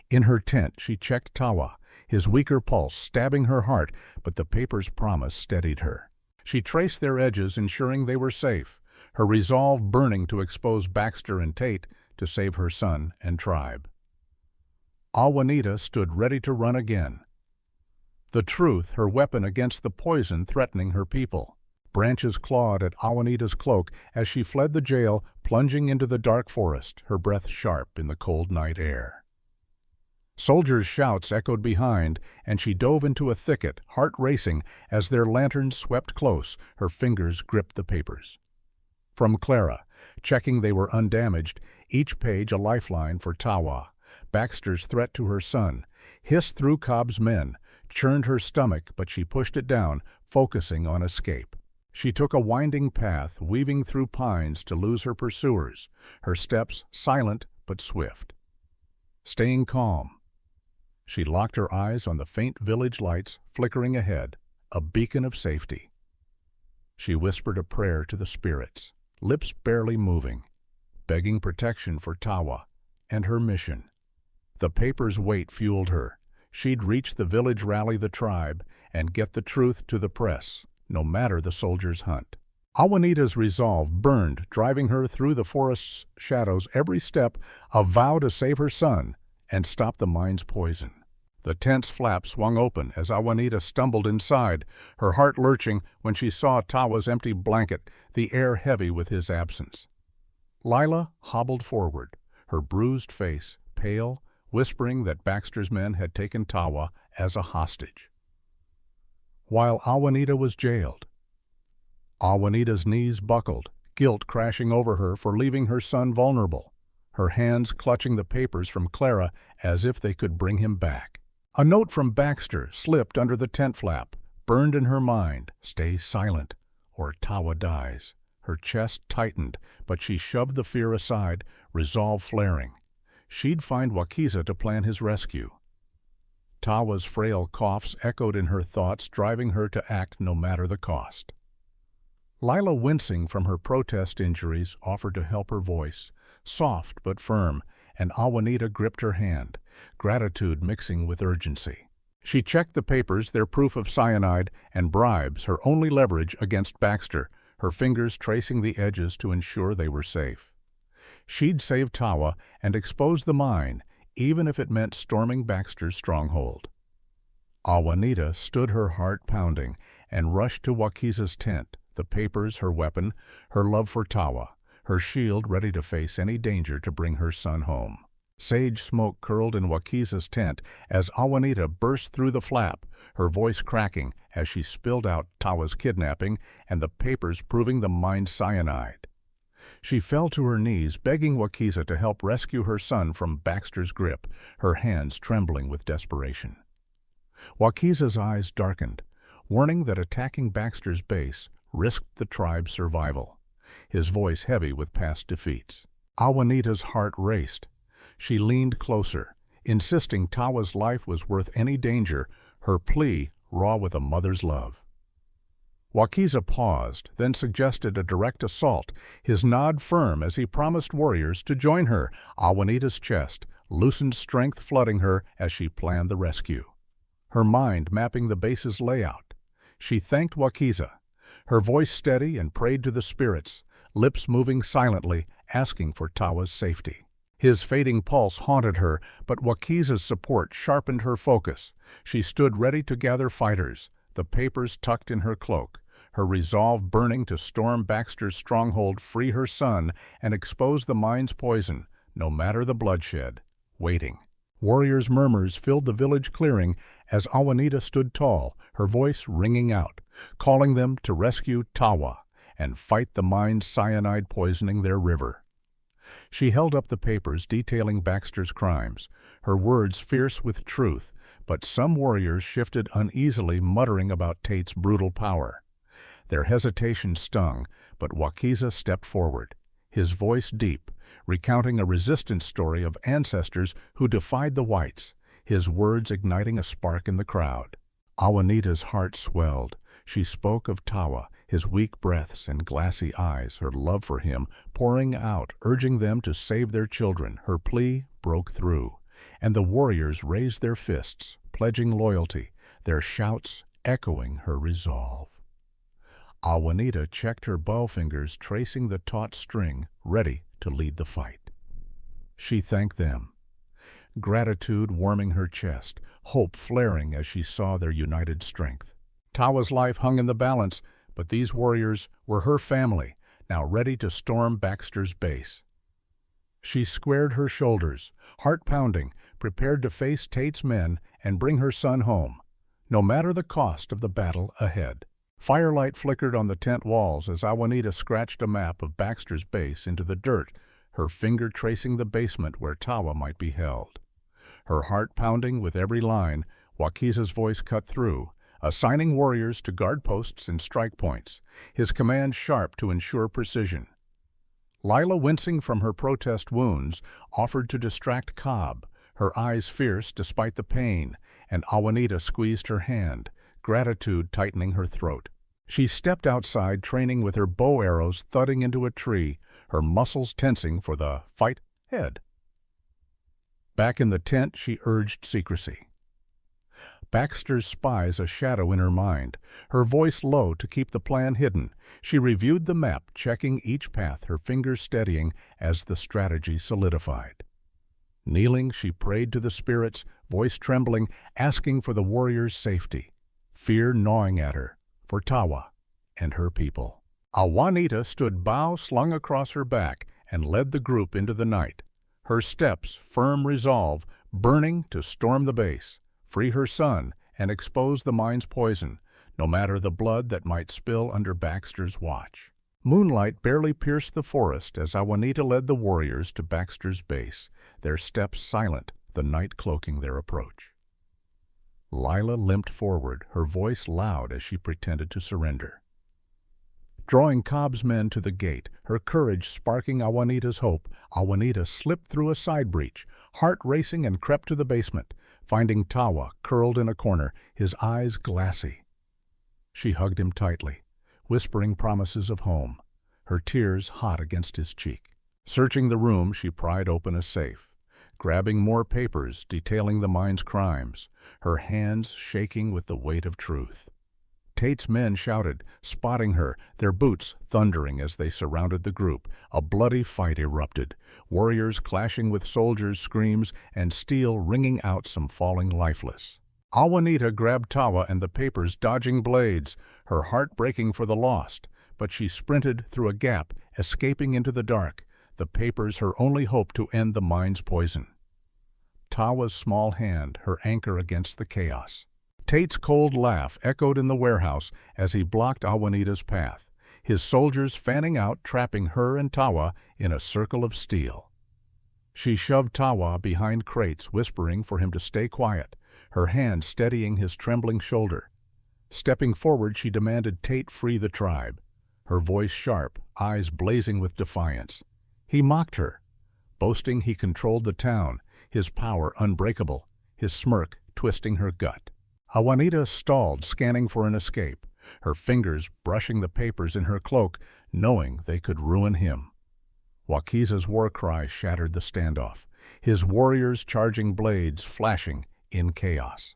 In her tent, she checked Tawa, his weaker pulse stabbing her heart, but the paper's promise steadied her. She traced their edges, ensuring they were safe, her resolve burning to expose Baxter and Tate to save her son and tribe. Awanita stood ready to run again. The truth, her weapon against the poison threatening her people. Branches clawed at Awanita's cloak as she fled the jail, plunging into the dark forest, her breath sharp in the cold night air. Soldiers' shouts echoed behind, and she dove into a thicket, heart racing, as their lanterns swept close, her fingers gripped the papers. From Clara, checking they were undamaged, each page a lifeline for Tawa. Baxter's threat to her son hissed through Cobb's men, churned her stomach, but she pushed it down, focusing on escape. She took a winding path, weaving through pines to lose her pursuers, her steps silent but swift. Staying calm, she locked her eyes on the faint village lights flickering ahead, a beacon of safety. She whispered a prayer to the spirits, lips barely moving, begging protection for Tawa and her mission. The paper's weight fueled her. She'd reach the village, rally the tribe, and get the truth to the press, no matter the soldiers' hunt. Awanita's resolve burned, driving her through the forest's shadows, every step a vow to save her son and stop the mine's poison. The tent's flap swung open as Awanita stumbled inside, her heart lurching when she saw Tawa's empty blanket, the air heavy with his absence. Lila hobbled forward, her bruised face pale, whispering that Baxter's men had taken Tawa as a hostage. While Awanita was jailed, Awanita's knees buckled, guilt crashing over her for leaving her son vulnerable, her hands clutching the papers from Clara as if they could bring him back. A note from Baxter slipped under the tent flap, burned in her mind. Stay silent, or Tawa dies. Her chest tightened, but she shoved the fear aside, resolve flaring. She'd find Wakiza to plan his rescue. Tawa's frail coughs echoed in her thoughts, driving her to act no matter the cost. Lila, wincing from her protest injuries, offered to help her voice, soft but firm, and Awanita gripped her hand, gratitude mixing with urgency. She checked the papers, their proof of cyanide, and bribes, her only leverage against Baxter, her fingers tracing the edges to ensure they were safe. She'd save Tawa and expose the mine, even if it meant storming Baxter's stronghold. Awanita stood, her heart pounding, and rushed to Wakiza's tent, the papers her weapon, her love for Tawa, her shield ready to face any danger to bring her son home. Sage smoke curled in Wakiza's tent as Awanita burst through the flap, her voice cracking as she spilled out Tawa's kidnapping and the papers proving the mine's cyanide. She fell to her knees, begging Wakiza to help rescue her son from Baxter's grip, her hands trembling with desperation. Wakiza's eyes darkened, warning that attacking Baxter's base risked the tribe's survival, his voice heavy with past defeats. Awanita's heart raced. She leaned closer, insisting Tawa's life was worth any danger, her plea raw with a mother's love. Wakiza paused, then suggested a direct assault, his nod firm as he promised warriors to join her. Awanita's chest loosened, strength flooding her as she planned the rescue, her mind mapping the base's layout. She thanked Wakiza, her voice steady, and prayed to the spirits, lips moving silently, asking for Tawa's safety. His fading pulse haunted her, but Wakiza's support sharpened her focus. She stood ready to gather fighters, the papers tucked in her cloak, her resolve burning to storm Baxter's stronghold, free her son, and expose the mine's poison, no matter the bloodshed. Waiting. Warriors' murmurs filled the village clearing as Awanita stood tall, her voice ringing out, calling them to rescue Tawa and fight the mine's cyanide poisoning their river. She held up the papers detailing Baxter's crimes, her words fierce with truth, but some warriors shifted uneasily, muttering about Tate's brutal power. Their hesitation stung, but Wakiza stepped forward, his voice deep, recounting a resistance story of ancestors who defied the whites, his words igniting a spark in the crowd. Awanita's heart swelled. She spoke of Tawa, his weak breaths and glassy eyes, her love for him pouring out, urging them to save their children. Her plea broke through, and the warriors raised their fists, pledging loyalty, their shouts echoing her resolve. Awanita checked her bow fingers, tracing the taut string, ready to lead the fight. She thanked them, gratitude warming her chest, hope flaring as she saw their united strength. Tawa's life hung in the balance, but these warriors were her family, now ready to storm Baxter's base. She squared her shoulders, heart pounding, prepared to face Tate's men and bring her son home, no matter the cost of the battle ahead. Firelight flickered on the tent walls as Awanita scratched a map of Baxter's base into the dirt, her finger tracing the basement where Tawa might be held. Her heart pounding with every line, Wakiza's voice cut through, assigning warriors to guard posts and strike points, his command sharp to ensure precision. Lila, wincing from her protest wounds, offered to distract Cobb, her eyes fierce despite the pain, and Awanita squeezed her hand, gratitude tightening her throat. She stepped outside, training with her bow arrows thudding into a tree, her muscles tensing for the fight ahead. Back in the tent, she urged secrecy. Baxter's spies a shadow in her mind, her voice low to keep the plan hidden. She reviewed the map, checking each path, her fingers steadying as the strategy solidified. Kneeling, she prayed to the spirits, voice trembling, asking for the warriors' safety, fear gnawing at her, for Tawa and her people. Awanita stood bow slung across her back and led the group into the night, her steps firm resolve, burning to storm the base, free her son, and expose the mine's poison, no matter the blood that might spill under Baxter's watch. Moonlight barely pierced the forest as Awanita led the warriors to Baxter's base, their steps silent, the night cloaking their approach. Lila limped forward, her voice loud as she pretended to surrender. Drawing Cobb's men to the gate, her courage sparking Awanita's hope, Awanita slipped through a side breach, heart racing, and crept to the basement, finding Tawa curled in a corner, his eyes glassy. She hugged him tightly, whispering promises of home, her tears hot against his cheek. Searching the room, she pried open a safe, grabbing more papers detailing the mine's crimes, her hands shaking with the weight of truth. Tate's men shouted, spotting her, their boots thundering as they surrounded the group. A bloody fight erupted, warriors clashing with soldiers' screams and steel ringing out some falling lifeless. Awanita grabbed Tawa and the papers, dodging blades, her heart breaking for the lost, but she sprinted through a gap, escaping into the dark, the papers her only hope to end the mine's poison. Tawa's small hand, her anchor against the chaos. Tate's cold laugh echoed in the warehouse as he blocked Awanita's path, his soldiers fanning out, trapping her and Tawa in a circle of steel. She shoved Tawa behind crates, whispering for him to stay quiet, her hand steadying his trembling shoulder. Stepping forward, she demanded Tate free the tribe, her voice sharp, eyes blazing with defiance. He mocked her, boasting he controlled the town, his power unbreakable, his smirk twisting her gut. Awanita stalled, scanning for an escape, her fingers brushing the papers in her cloak, knowing they could ruin him. Wakiza's war cry shattered the standoff, his warriors charging, blades flashing in chaos.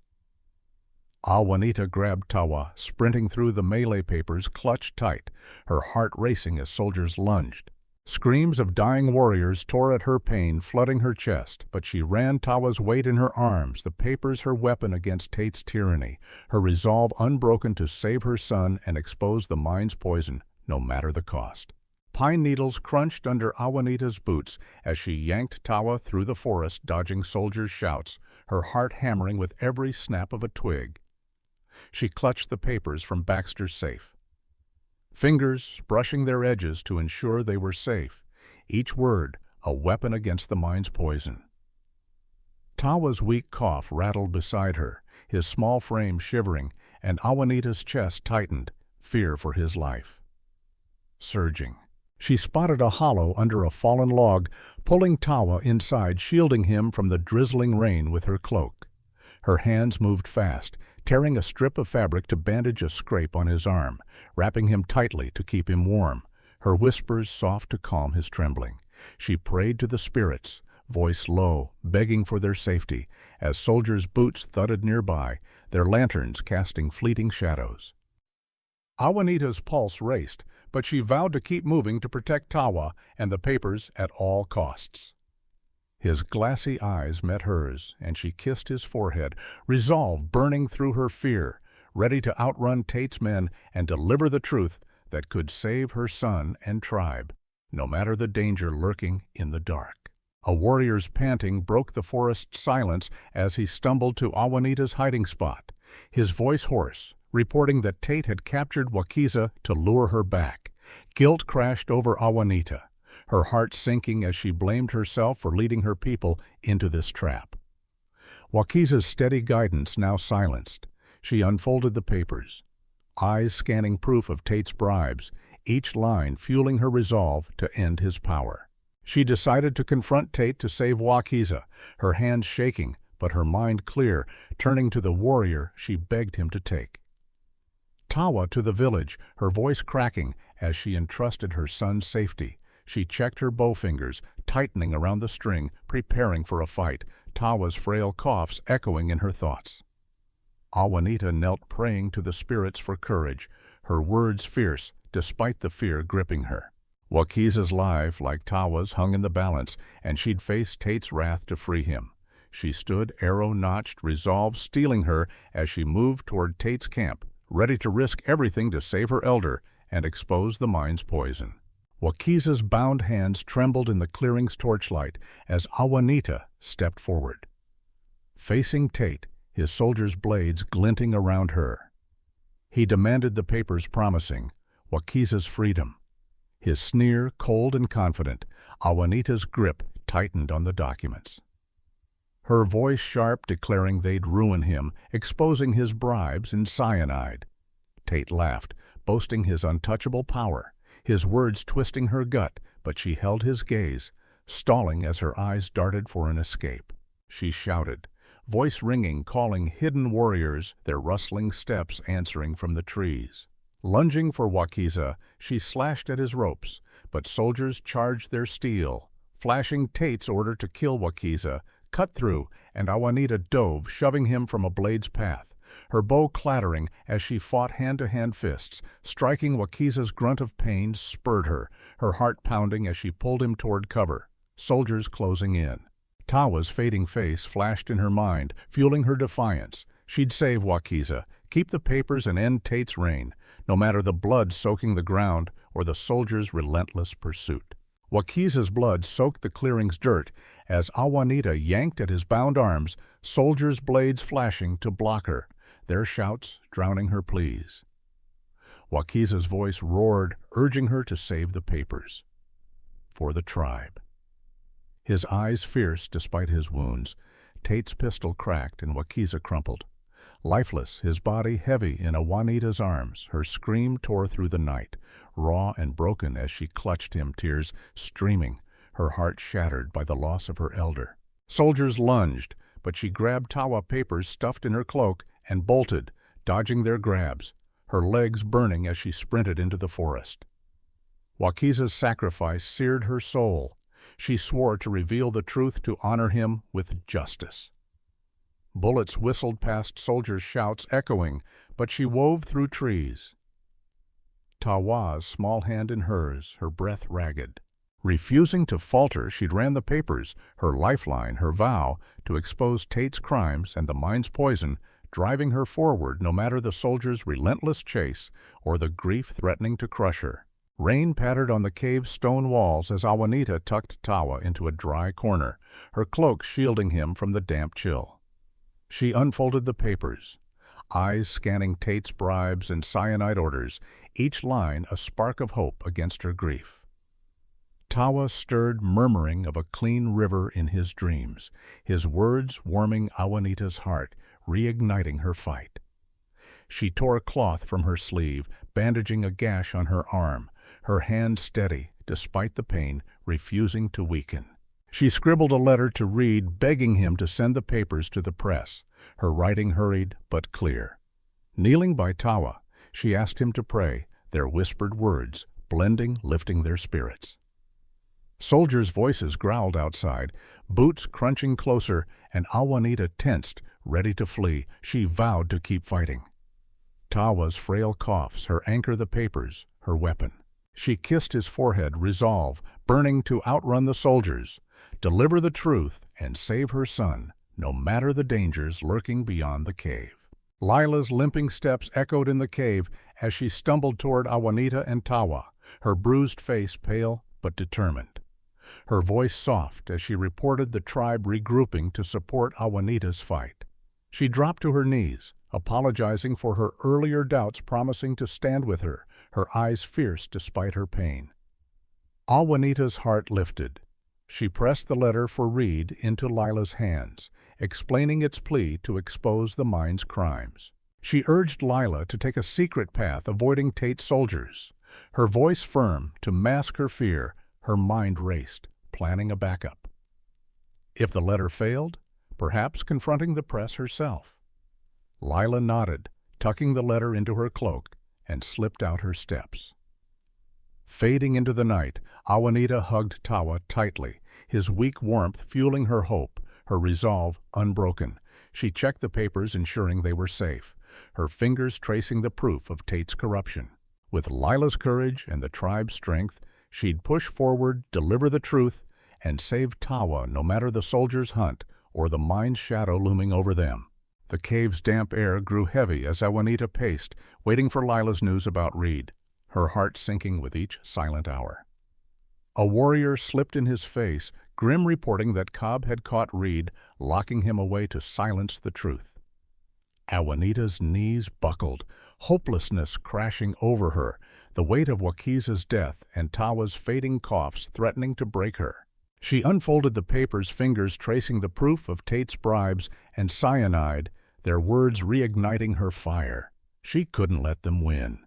Awanita grabbed Tawa, sprinting through the melee papers clutched tight, her heart racing as soldiers lunged. Screams of dying warriors tore at her, pain flooding her chest, but she ran Tawa's weight in her arms, the papers her weapon against Tate's tyranny, her resolve unbroken to save her son and expose the mine's poison, no matter the cost. Pine needles crunched under Awanita's boots as she yanked Tawa through the forest, dodging soldiers' shouts, her heart hammering with every snap of a twig. She clutched the papers from Baxter's safe, fingers brushing their edges to ensure they were safe, each word a weapon against the mine's poison. Tawa's weak cough rattled beside her, his small frame shivering, and Awanita's chest tightened, fear for his life surging. She spotted a hollow under a fallen log, pulling Tawa inside, shielding him from the drizzling rain with her cloak. Her hands moved fast, tearing a strip of fabric to bandage a scrape on his arm, wrapping him tightly to keep him warm, her whispers soft to calm his trembling. She prayed to the spirits, voice low, begging for their safety, as soldiers' boots thudded nearby, their lanterns casting fleeting shadows. Awanita's pulse raced, but she vowed to keep moving to protect Tawa and the papers at all costs. His glassy eyes met hers, and she kissed his forehead, resolve burning through her fear, ready to outrun Tate's men and deliver the truth that could save her son and tribe, no matter the danger lurking in the dark. A warrior's panting broke the forest's silence as he stumbled to Awanita's hiding spot, his voice hoarse, reporting that Tate had captured Wakiza to lure her back. Guilt crashed over Awanita, her heart sinking as she blamed herself for leading her people into this trap. Wakiza's steady guidance now silenced, she unfolded the papers, eyes scanning proof of Tate's bribes, each line fueling her resolve to end his power. She decided to confront Tate to save Wakiza, her hands shaking but her mind clear, turning to the warrior she begged him to take. Tawa to the village, her voice cracking as she entrusted her son's safety. She checked her bow fingers, tightening around the string, preparing for a fight, Tawa's frail coughs echoing in her thoughts. Awanita knelt, praying to the spirits for courage, her words fierce despite the fear gripping her. Wakiza's life, like Tawa's, hung in the balance, and she'd face Tate's wrath to free him. She stood, arrow-notched, resolve steeling her as she moved toward Tate's camp, ready to risk everything to save her elder and expose the mine's poison. Wakiza's bound hands trembled in the clearing's torchlight as Awanita stepped forward, facing Tate, his soldiers' blades glinting around her. He demanded the papers, promising Wakiza's freedom. His sneer cold and confident, Awanita's grip tightened on the documents, her voice sharp, declaring they'd ruin him, exposing his bribes in cyanide. Tate laughed, boasting his untouchable power, his words twisting her gut, but she held his gaze, stalling as her eyes darted for an escape. She shouted, voice ringing, calling hidden warriors, their rustling steps answering from the trees. Lunging for Wakiza, she slashed at his ropes, but soldiers charged their steel. Flashing Tate's order to kill Wakiza, cut through, and Awanita dove, shoving him from a blade's path, her bow clattering as she fought hand-to-hand fists. Striking Wakiza's grunt of pain spurred her heart pounding as she pulled him toward cover, soldiers closing in. Tawa's fading face flashed in her mind, fueling her defiance. She'd save Wakiza, keep the papers and end Tate's reign, no matter the blood soaking the ground or the soldiers' relentless pursuit. Wakiza's blood soaked the clearing's dirt as Awanita yanked at his bound arms, soldiers' blades flashing to block her, their shouts drowning her pleas. Wakiza's voice roared, urging her to save the papers. For the tribe. His eyes fierce despite his wounds, Tate's pistol cracked and Wakiza crumpled. Lifeless, his body heavy in Awanita's arms, her scream tore through the night, raw and broken as she clutched him, tears streaming, her heart shattered by the loss of her elder. Soldiers lunged, but she grabbed Tawa papers stuffed in her cloak and bolted, dodging their grabs, her legs burning as she sprinted into the forest. Wakiza's sacrifice seared her soul. She swore to reveal the truth, to honor him with justice. Bullets whistled past soldiers' shouts echoing, but she wove through trees. Tawa's small hand in hers, her breath ragged. Refusing to falter, she'd ran the papers, her lifeline, her vow, to expose Tate's crimes and the mine's poison, driving her forward no matter the soldiers' relentless chase or the grief threatening to crush her. Rain pattered on the cave's stone walls as Awanita tucked Tawa into a dry corner, her cloak shielding him from the damp chill. She unfolded the papers, eyes scanning Tate's bribes and cyanide orders, each line a spark of hope against her grief. Tawa stirred, murmuring of a clean river in his dreams, his words warming Awanita's heart, reigniting her fight. She tore cloth from her sleeve, bandaging a gash on her arm, her hand steady, despite the pain, refusing to weaken. She scribbled a letter to Reed, begging him to send the papers to the press, her writing hurried but clear. Kneeling by Tawa, she asked him to pray, their whispered words blending, lifting their spirits. Soldiers' voices growled outside, boots crunching closer, and Awanita tensed, ready to flee. She vowed to keep fighting. Tawa's frail coughs, her anchor the papers, her weapon. She kissed his forehead, resolve, burning to outrun the soldiers, deliver the truth, and save her son, no matter the dangers lurking beyond the cave. Lila's limping steps echoed in the cave as she stumbled toward Awanita and Tawa, her bruised face pale but determined. Her voice soft as she reported the tribe regrouping to support Awanita's fight. She dropped to her knees, apologizing for her earlier doubts, promising to stand with her, her eyes fierce despite her pain. Awanita's heart lifted. She pressed the letter for Reed into Lila's hands, explaining its plea to expose the mine's crimes. She urged Lila to take a secret path, avoiding Tate's soldiers. Her voice firm to mask her fear, her mind raced, planning a backup. If the letter failed, perhaps confronting the press herself. Lila nodded, tucking the letter into her cloak, and slipped out her steps. Fading into the night, Awanita hugged Tawa tightly, his weak warmth fueling her hope, her resolve unbroken. She checked the papers, ensuring they were safe, her fingers tracing the proof of Tate's corruption. With Lila's courage and the tribe's strength, she'd push forward, deliver the truth, and save Tawa no matter the soldiers' hunt or the mine's shadow looming over them. The cave's damp air grew heavy as Awanita paced, waiting for Lila's news about Reed, her heart sinking with each silent hour. A warrior slipped in his face, grim, reporting that Cobb had caught Reed, locking him away to silence the truth. Awanita's knees buckled, hopelessness crashing over her, the weight of Wakiza's death and Tawa's fading coughs threatening to break her. She unfolded the papers, fingers tracing the proof of Tate's bribes and cyanide, their words reigniting her fire. She couldn't let them win.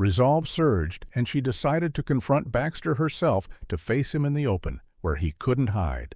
Resolve surged, and she decided to confront Baxter herself, to face him in the open, where he couldn't hide.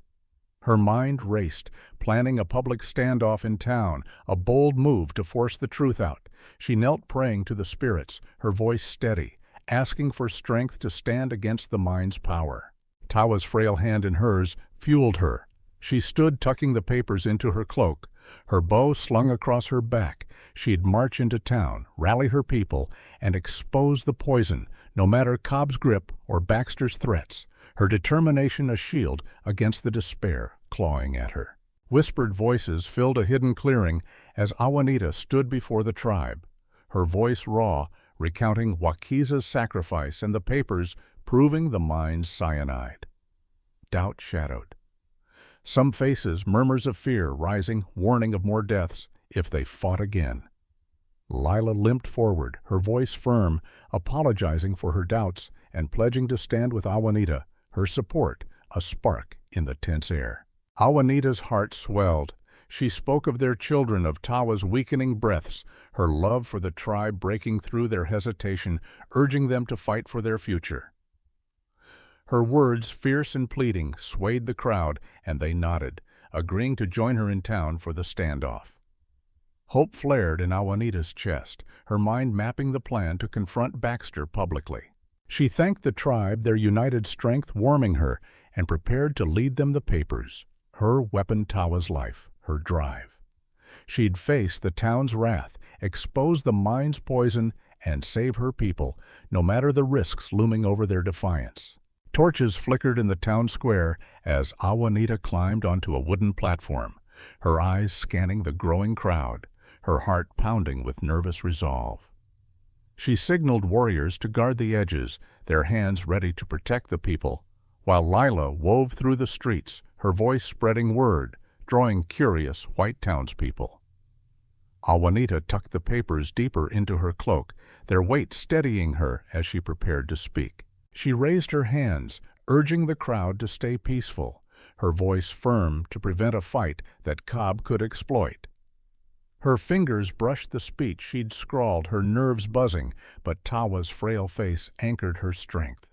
Her mind raced, planning a public standoff in town, a bold move to force the truth out. She knelt praying to the spirits, her voice steady, asking for strength to stand against the mind's power. Tawa's frail hand in hers fueled her. She stood tucking the papers into her cloak, her bow slung across her back. She'd march into town, rally her people, and expose the poison, no matter Cobb's grip or Baxter's threats, her determination a shield against the despair clawing at her. Whispered voices filled a hidden clearing as Awanita stood before the tribe, her voice raw, recounting Wakiza's sacrifice and the papers proving the mind's cyanide. Doubt shadowed. Some faces murmurs of fear rising, warning of more deaths if they fought again. Lila limped forward, her voice firm, apologizing for her doubts and pledging to stand with Awanita, her support a spark in the tense air. Awanita's heart swelled. She spoke of their children, of Tawa's weakening breaths, her love for the tribe breaking through their hesitation, urging them to fight for their future. Her words, fierce and pleading, swayed the crowd, and they nodded, agreeing to join her in town for the standoff. Hope flared in Awanita's chest, her mind mapping the plan to confront Baxter publicly. She thanked the tribe, their united strength warming her, and prepared to lead them the papers, her weapon Tawa's life, her drive. She'd face the town's wrath, expose the mind's poison, and save her people, no matter the risks looming over their defiance. Torches flickered in the town square as Awanita climbed onto a wooden platform, her eyes scanning the growing crowd, her heart pounding with nervous resolve. She signaled warriors to guard the edges, their hands ready to protect the people, while Lila wove through the streets, her voice spreading word, drawing curious white townspeople. Awanita tucked the papers deeper into her cloak, their weight steadying her as she prepared to speak. She raised her hands, urging the crowd to stay peaceful, her voice firm to prevent a fight that Cobb could exploit. Her fingers brushed the speech she'd scrawled, her nerves buzzing, but Tawa's frail face anchored her strength.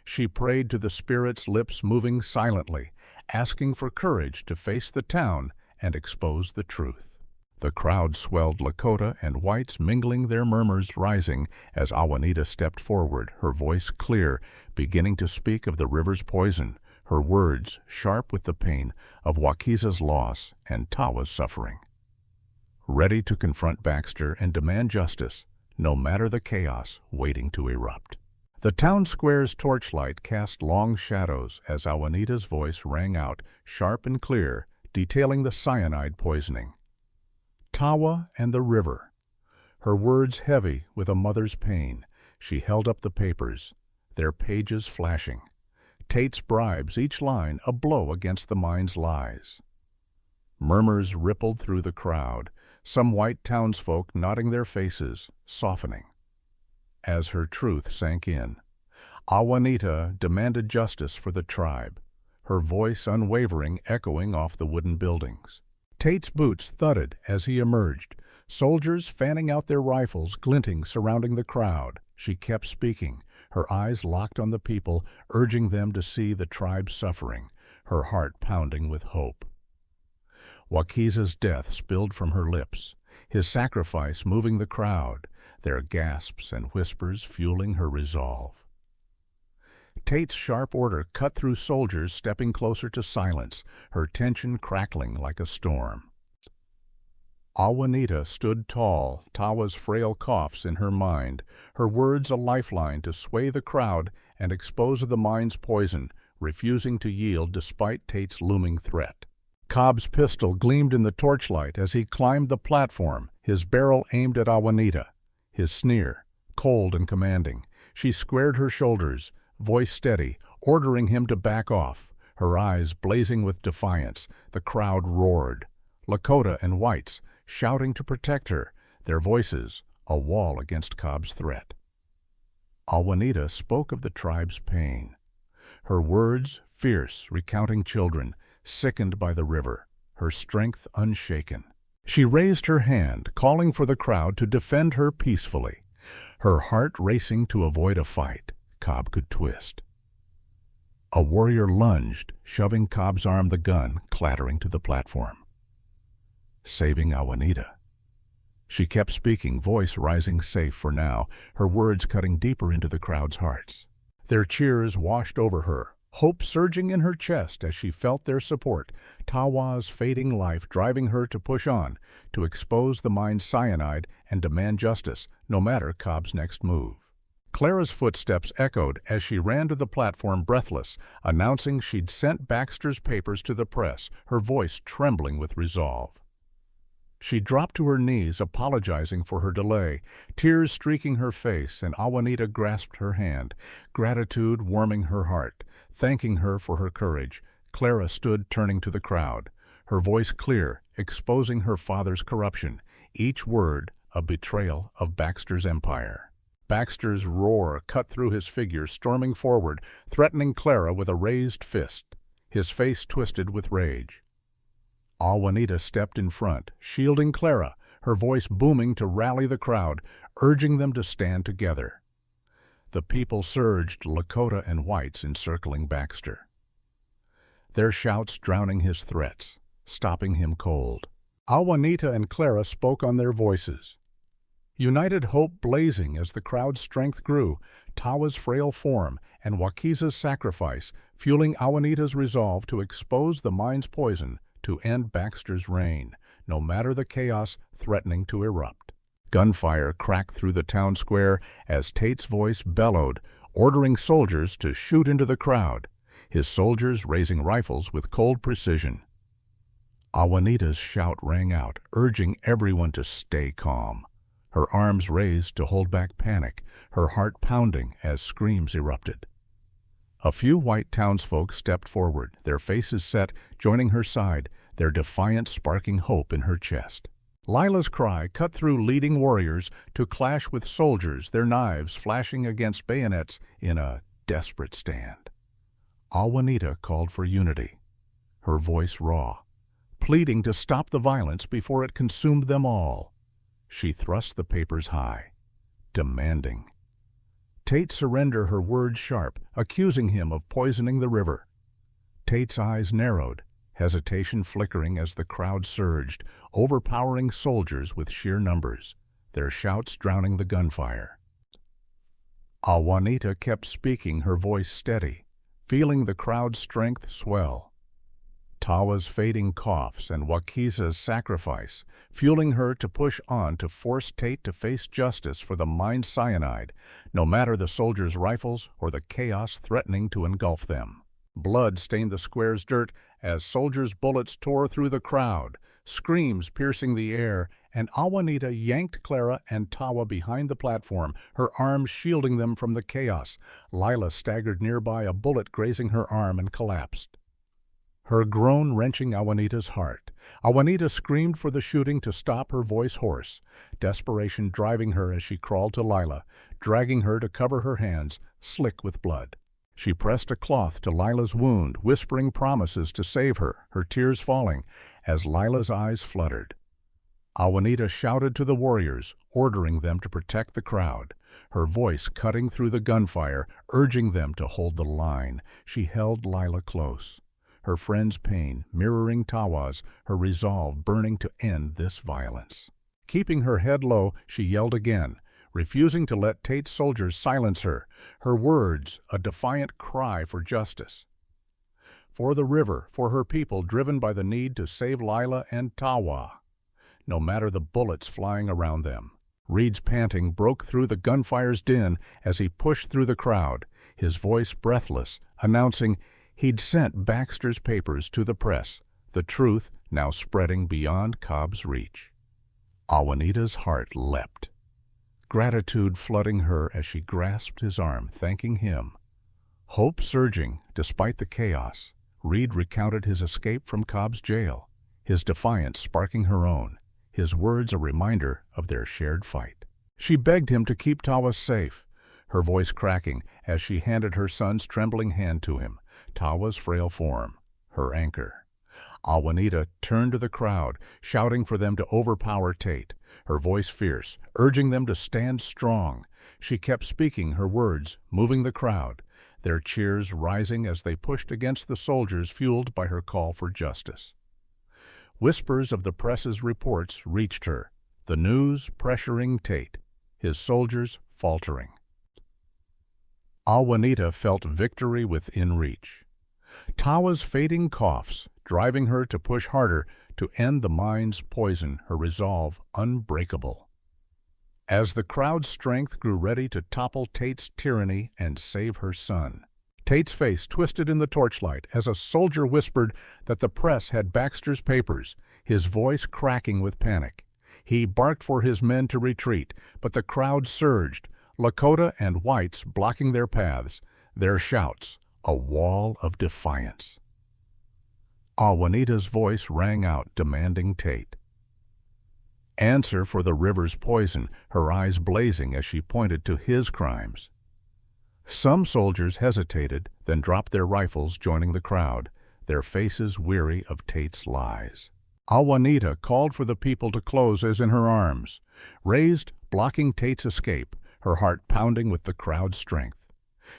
She prayed to the spirits, lips moving silently, asking for courage to face the town and expose the truth. The crowd swelled, Lakota and whites mingling, their murmurs rising as Awanita stepped forward, her voice clear, beginning to speak of the river's poison, her words sharp with the pain of Wakiza's loss and Tawa's suffering. Ready to confront Baxter and demand justice, no matter the chaos waiting to erupt. The town square's torchlight cast long shadows as Awanita's voice rang out, sharp and clear, detailing the cyanide poisoning. Tawa and the river. Her words heavy with a mother's pain, she held up the papers, their pages flashing. Tate's bribes, each line a blow against the mind's lies. Murmurs rippled through the crowd, some white townsfolk nodding their faces, softening. As her truth sank in, Awanita demanded justice for the tribe, her voice unwavering, echoing off the wooden buildings. Tate's boots thudded as he emerged, soldiers fanning out their rifles glinting surrounding the crowd. She kept speaking, her eyes locked on the people, urging them to see the tribe's suffering, her heart pounding with hope. Wakiza's death spilled from her lips, his sacrifice moving the crowd, their gasps and whispers fueling her resolve. Tate's sharp order cut through soldiers stepping closer to silence, her tension crackling like a storm. Awanita stood tall, Tawa's frail coughs in her mind, her words a lifeline to sway the crowd and expose the mind's poison, refusing to yield despite Tate's looming threat. Cobb's pistol gleamed in the torchlight as he climbed the platform, his barrel aimed at Awanita. His sneer, cold and commanding. She squared her shoulders, voice steady, ordering him to back off, her eyes blazing with defiance. The crowd roared, Lakota and whites shouting to protect her, their voices a wall against Cobb's threat. Awanita spoke of the tribe's pain, her words fierce, recounting children sickened by the river, her strength unshaken. She raised her hand, calling for the crowd to defend her peacefully. Her heart racing to avoid a fight Cobb could twist. A warrior lunged, shoving Cobb's arm, the gun clattering to the platform. Saving Awanita. She kept speaking, voice rising safe for now, her words cutting deeper into the crowd's hearts. Their cheers washed over her, hope surging in her chest as she felt their support, Tawa's fading life driving her to push on, to expose the mind's cyanide and demand justice, no matter Cobb's next move. Clara's footsteps echoed as she ran to the platform, breathless, announcing she'd sent Baxter's papers to the press, her voice trembling with resolve. She dropped to her knees, apologizing for her delay, tears streaking her face, and Awanita grasped her hand, gratitude warming her heart, thanking her for her courage. Clara stood turning to the crowd, her voice clear, exposing her father's corruption, each word a betrayal of Baxter's empire. Baxter's roar cut through his figure, storming forward, threatening Clara with a raised fist, his face twisted with rage. Awanita stepped in front, shielding Clara, her voice booming to rally the crowd, urging them to stand together. The people surged, Lakota and whites encircling Baxter, their shouts drowning his threats, stopping him cold. Awanita and Clara spoke on their voices, united hope blazing as the crowd's strength grew, Tawa's frail form and Wakiza's sacrifice fueling Awanita's resolve to expose the mind's poison, to end Baxter's reign, no matter the chaos threatening to erupt. Gunfire cracked through the town square as Tate's voice bellowed, ordering soldiers to shoot into the crowd, his soldiers raising rifles with cold precision. Awanita's shout rang out, urging everyone to stay calm, her arms raised to hold back panic, her heart pounding as screams erupted. A few white townsfolk stepped forward, their faces set, joining her side, their defiance sparking hope in her chest. Lila's cry cut through leading warriors to clash with soldiers, their knives flashing against bayonets in a desperate stand. Awanita called for unity, her voice raw, pleading to stop the violence before it consumed them all. She thrust the papers high, demanding. Tate surrendered, her words sharp, accusing him of poisoning the river. Tate's eyes narrowed, hesitation flickering as the crowd surged, overpowering soldiers with sheer numbers, their shouts drowning the gunfire. Awanita kept speaking, her voice steady, feeling the crowd's strength swell. Tawa's fading coughs and Wakiza's sacrifice, fueling her to push on to force Tate to face justice for the mind's cyanide, no matter the soldiers' rifles or the chaos threatening to engulf them. Blood stained the square's dirt as soldiers' bullets tore through the crowd, screams piercing the air, and Awanita yanked Clara and Tawa behind the platform, her arms shielding them from the chaos. Lila staggered nearby, a bullet grazing her arm, and collapsed, her groan wrenching Awanita's heart. Awanita screamed for the shooting to stop, her voice hoarse, desperation driving her as she crawled to Lila, dragging her to cover her hands, slick with blood. She pressed a cloth to Lila's wound, whispering promises to save her, her tears falling as Lila's eyes fluttered. Awanita shouted to the warriors, ordering them to protect the crowd, her voice cutting through the gunfire, urging them to hold the line. She held Lila close, her friend's pain mirroring Tawa's, her resolve burning to end this violence. Keeping her head low, she yelled again, refusing to let Tate's soldiers silence her, her words a defiant cry for justice. For the river, for her people driven by the need to save Lila and Tawa, no matter the bullets flying around them. Reed's panting broke through the gunfire's din as he pushed through the crowd, his voice breathless, announcing he'd sent Baxter's papers to the press, the truth now spreading beyond Cobb's reach. Awanita's heart leapt, gratitude flooding her as she grasped his arm, thanking him. Hope surging despite the chaos, Reed recounted his escape from Cobb's jail, his defiance sparking her own, his words a reminder of their shared fight. She begged him to keep Tawa safe, her voice cracking as she handed her son's trembling hand to him, Tawa's frail form, her anchor. Awanita turned to the crowd, shouting for them to overpower Tate, her voice fierce, urging them to stand strong. She kept speaking her words, moving the crowd, their cheers rising as they pushed against the soldiers fueled by her call for justice. Whispers of the press's reports reached her, the news pressuring Tate, his soldiers faltering. Awanita felt victory within reach. Tawa's fading coughs, driving her to push harder to end the mind's poison, her resolve unbreakable. As the crowd's strength grew ready to topple Tate's tyranny and save her son, Tate's face twisted in the torchlight as a soldier whispered that the press had Baxter's papers, his voice cracking with panic. He barked for his men to retreat, but the crowd surged, Lakota and whites blocking their paths, their shouts a wall of defiance. Awanita's voice rang out, demanding Tate. Answer for the river's poison, her eyes blazing as she pointed to his crimes. Some soldiers hesitated, then dropped their rifles, joining the crowd, their faces weary of Tate's lies. Awanita called for the people to close as in her arms, raised, blocking Tate's escape, her heart pounding with the crowd's strength.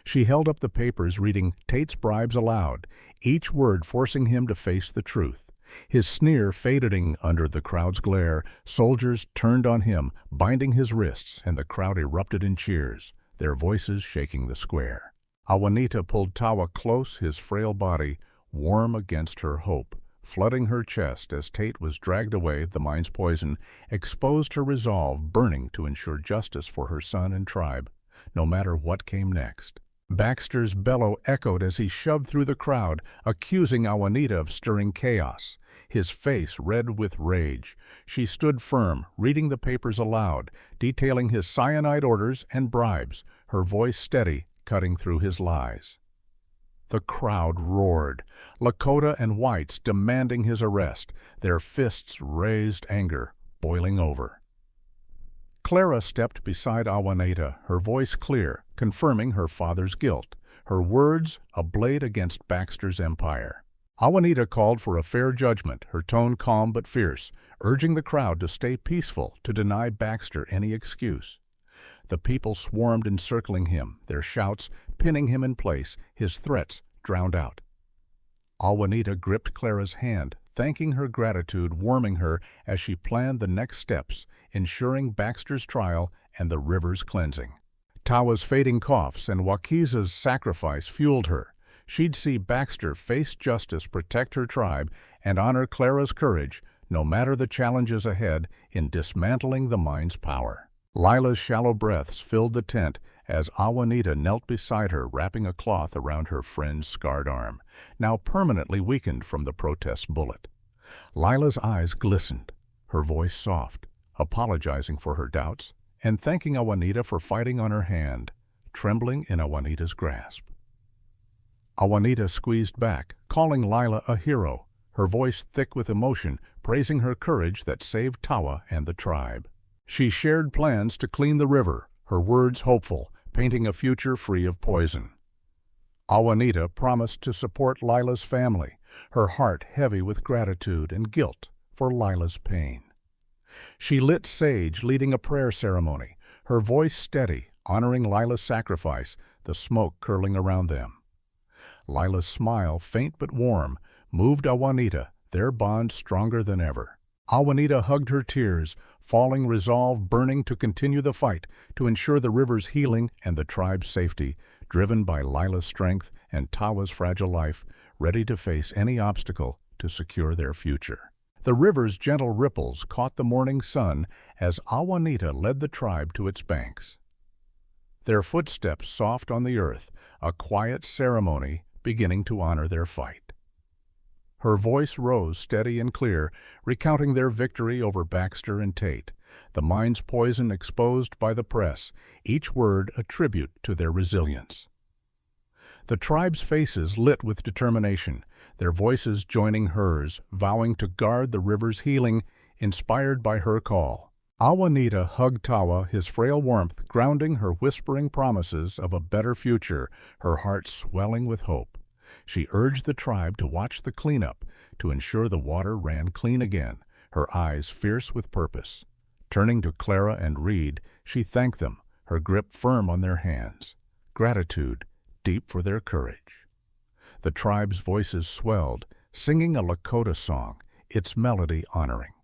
She held up the papers, reading Tate's bribes aloud, each word forcing him to face the truth. His sneer fading under the crowd's glare, soldiers turned on him, binding his wrists, and the crowd erupted in cheers, their voices shaking the square. Awanita pulled Tawa close, his frail body warm against her hope, flooding her chest as Tate was dragged away. The mind's poison exposed her resolve, burning to ensure justice for her son and tribe, no matter what came next. Baxter's bellow echoed as he shoved through the crowd, accusing Awanita of stirring chaos, his face red with rage. She stood firm, reading the papers aloud, detailing his cyanide orders and bribes, her voice steady, cutting through his lies. The crowd roared, Lakota and whites demanding his arrest, their fists raised, anger boiling over. Clara stepped beside Awanita, her voice clear, confirming her father's guilt, her words a blade against Baxter's empire. Awanita called for a fair judgment, her tone calm but fierce, urging the crowd to stay peaceful, to deny Baxter any excuse. The people swarmed encircling him, their shouts pinning him in place, his threats drowned out. Awanita gripped Clara's hand, thanking her gratitude, warming her as she planned the next steps, ensuring Baxter's trial and the river's cleansing. Tawa's fading coughs and Wakiza's sacrifice fueled her. She'd see Baxter face justice, protect her tribe, and honor Clara's courage, no matter the challenges ahead, in dismantling the mind's power. Lila's shallow breaths filled the tent as Awanita knelt beside her, wrapping a cloth around her friend's scarred arm, now permanently weakened from the protest bullet. Lila's eyes glistened, her voice soft, apologizing for her doubts and thanking Awanita for fighting on her hand, trembling in Awanita's grasp. Awanita squeezed back, calling Lila a hero, her voice thick with emotion, praising her courage that saved Tawa and the tribe. She shared plans to clean the river, her words hopeful, painting a future free of poison. Awanita promised to support Lila's family, her heart heavy with gratitude and guilt for Lila's pain. She lit sage, leading a prayer ceremony, her voice steady, honoring Lila's sacrifice, the smoke curling around them. Lila's smile, faint but warm, moved Awanita, their bond stronger than ever. Awanita hugged her tears, falling resolve burning to continue the fight, to ensure the river's healing and the tribe's safety, driven by Lila's strength and Tawa's fragile life, ready to face any obstacle to secure their future. The river's gentle ripples caught the morning sun as Awanita led the tribe to its banks. Their footsteps soft on the earth, a quiet ceremony beginning to honor their fight. Her voice rose steady and clear, recounting their victory over Baxter and Tate, the mind's poison exposed by the press, each word a tribute to their resilience. The tribe's faces lit with determination, their voices joining hers, vowing to guard the river's healing, inspired by her call. Awanita hugged Tawa, his frail warmth grounding her whispering promises of a better future, her heart swelling with hope. She urged the tribe to watch the cleanup, to ensure the water ran clean again, her eyes fierce with purpose. Turning to Clara and Reed, she thanked them, her grip firm on their hands. Gratitude, deep for their courage. The tribe's voices swelled, singing a Lakota song, its melody honoring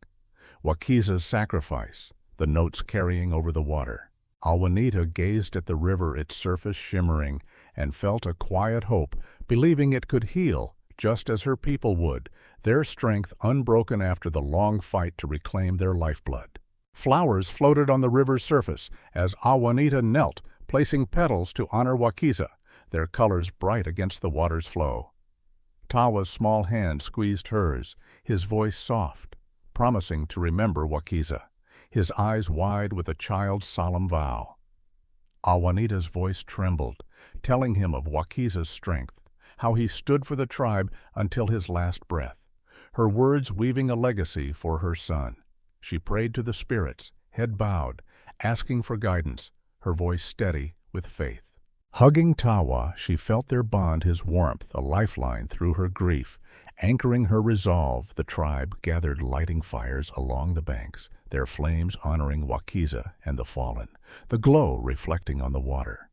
Wakiza's sacrifice, the notes carrying over the water. Awanita gazed at the river, its surface shimmering, and felt a quiet hope, believing it could heal, just as her people would, their strength unbroken after the long fight to reclaim their lifeblood. Flowers floated on the river's surface as Awanita knelt, placing petals to honor Wakiza, their colors bright against the water's flow. Tawa's small hand squeezed hers, his voice soft, promising to remember Wakiza, his eyes wide with a child's solemn vow. Awanita's voice trembled, telling him of Wakiza's strength, how he stood for the tribe until his last breath, her words weaving a legacy for her son. She prayed to the spirits, head bowed, asking for guidance, her voice steady with faith. Hugging Tawa, she felt their bond, his warmth, a lifeline through her grief. Anchoring her resolve, the tribe gathered lighting fires along the banks, their flames honoring Wakiza and the fallen, the glow reflecting on the water.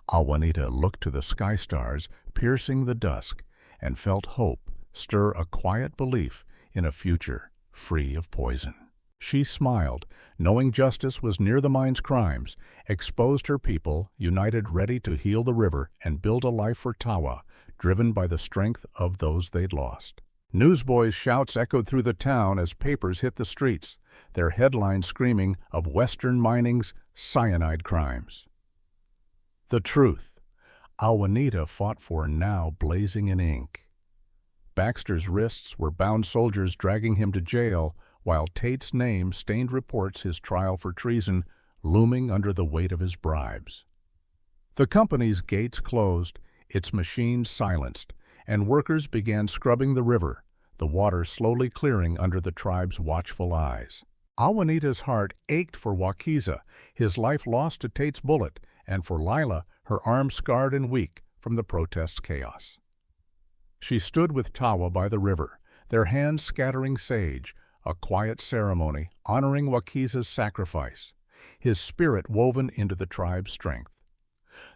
Awanita looked to the sky stars, piercing the dusk, and felt hope stir a quiet belief in a future free of poison. She smiled, knowing justice was near the mind's crimes, exposed her people, united ready to heal the river and build a life for Tawa, driven by the strength of those they'd lost. Newsboys' shouts echoed through the town as papers hit the streets, their headlines screaming of Western mining's cyanide crimes. The truth, Awanita fought for now blazing in ink. Baxter's wrists were bound soldiers dragging him to jail, while Tate's name stained reports his trial for treason, looming under the weight of his bribes. The company's gates closed, its machines silenced, and workers began scrubbing the river, the water slowly clearing under the tribe's watchful eyes. Awanita's heart ached for Wakiza, his life lost to Tate's bullet, and for Lila, her arm scarred and weak from the protest's chaos. She stood with Tawa by the river, their hands scattering sage, a quiet ceremony honoring Wakiza's sacrifice, his spirit woven into the tribe's strength.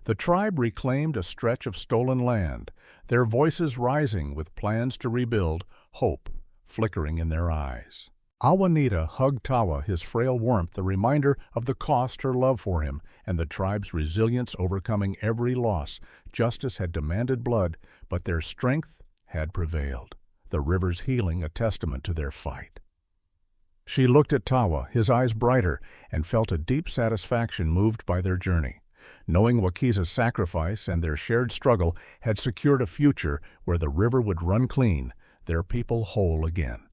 The tribe reclaimed a stretch of stolen land, their voices rising with plans to rebuild, hope flickering in their eyes. Awanita hugged Tawa, his frail warmth a reminder of the cost her love for him and the tribe's resilience overcoming every loss. Justice had demanded blood, but their strength had prevailed, the river's healing a testament to their fight. She looked at Tawa, his eyes brighter, and felt a deep satisfaction moved by their journey, knowing Wakiza's sacrifice and their shared struggle had secured a future where the river would run clean, their people whole again.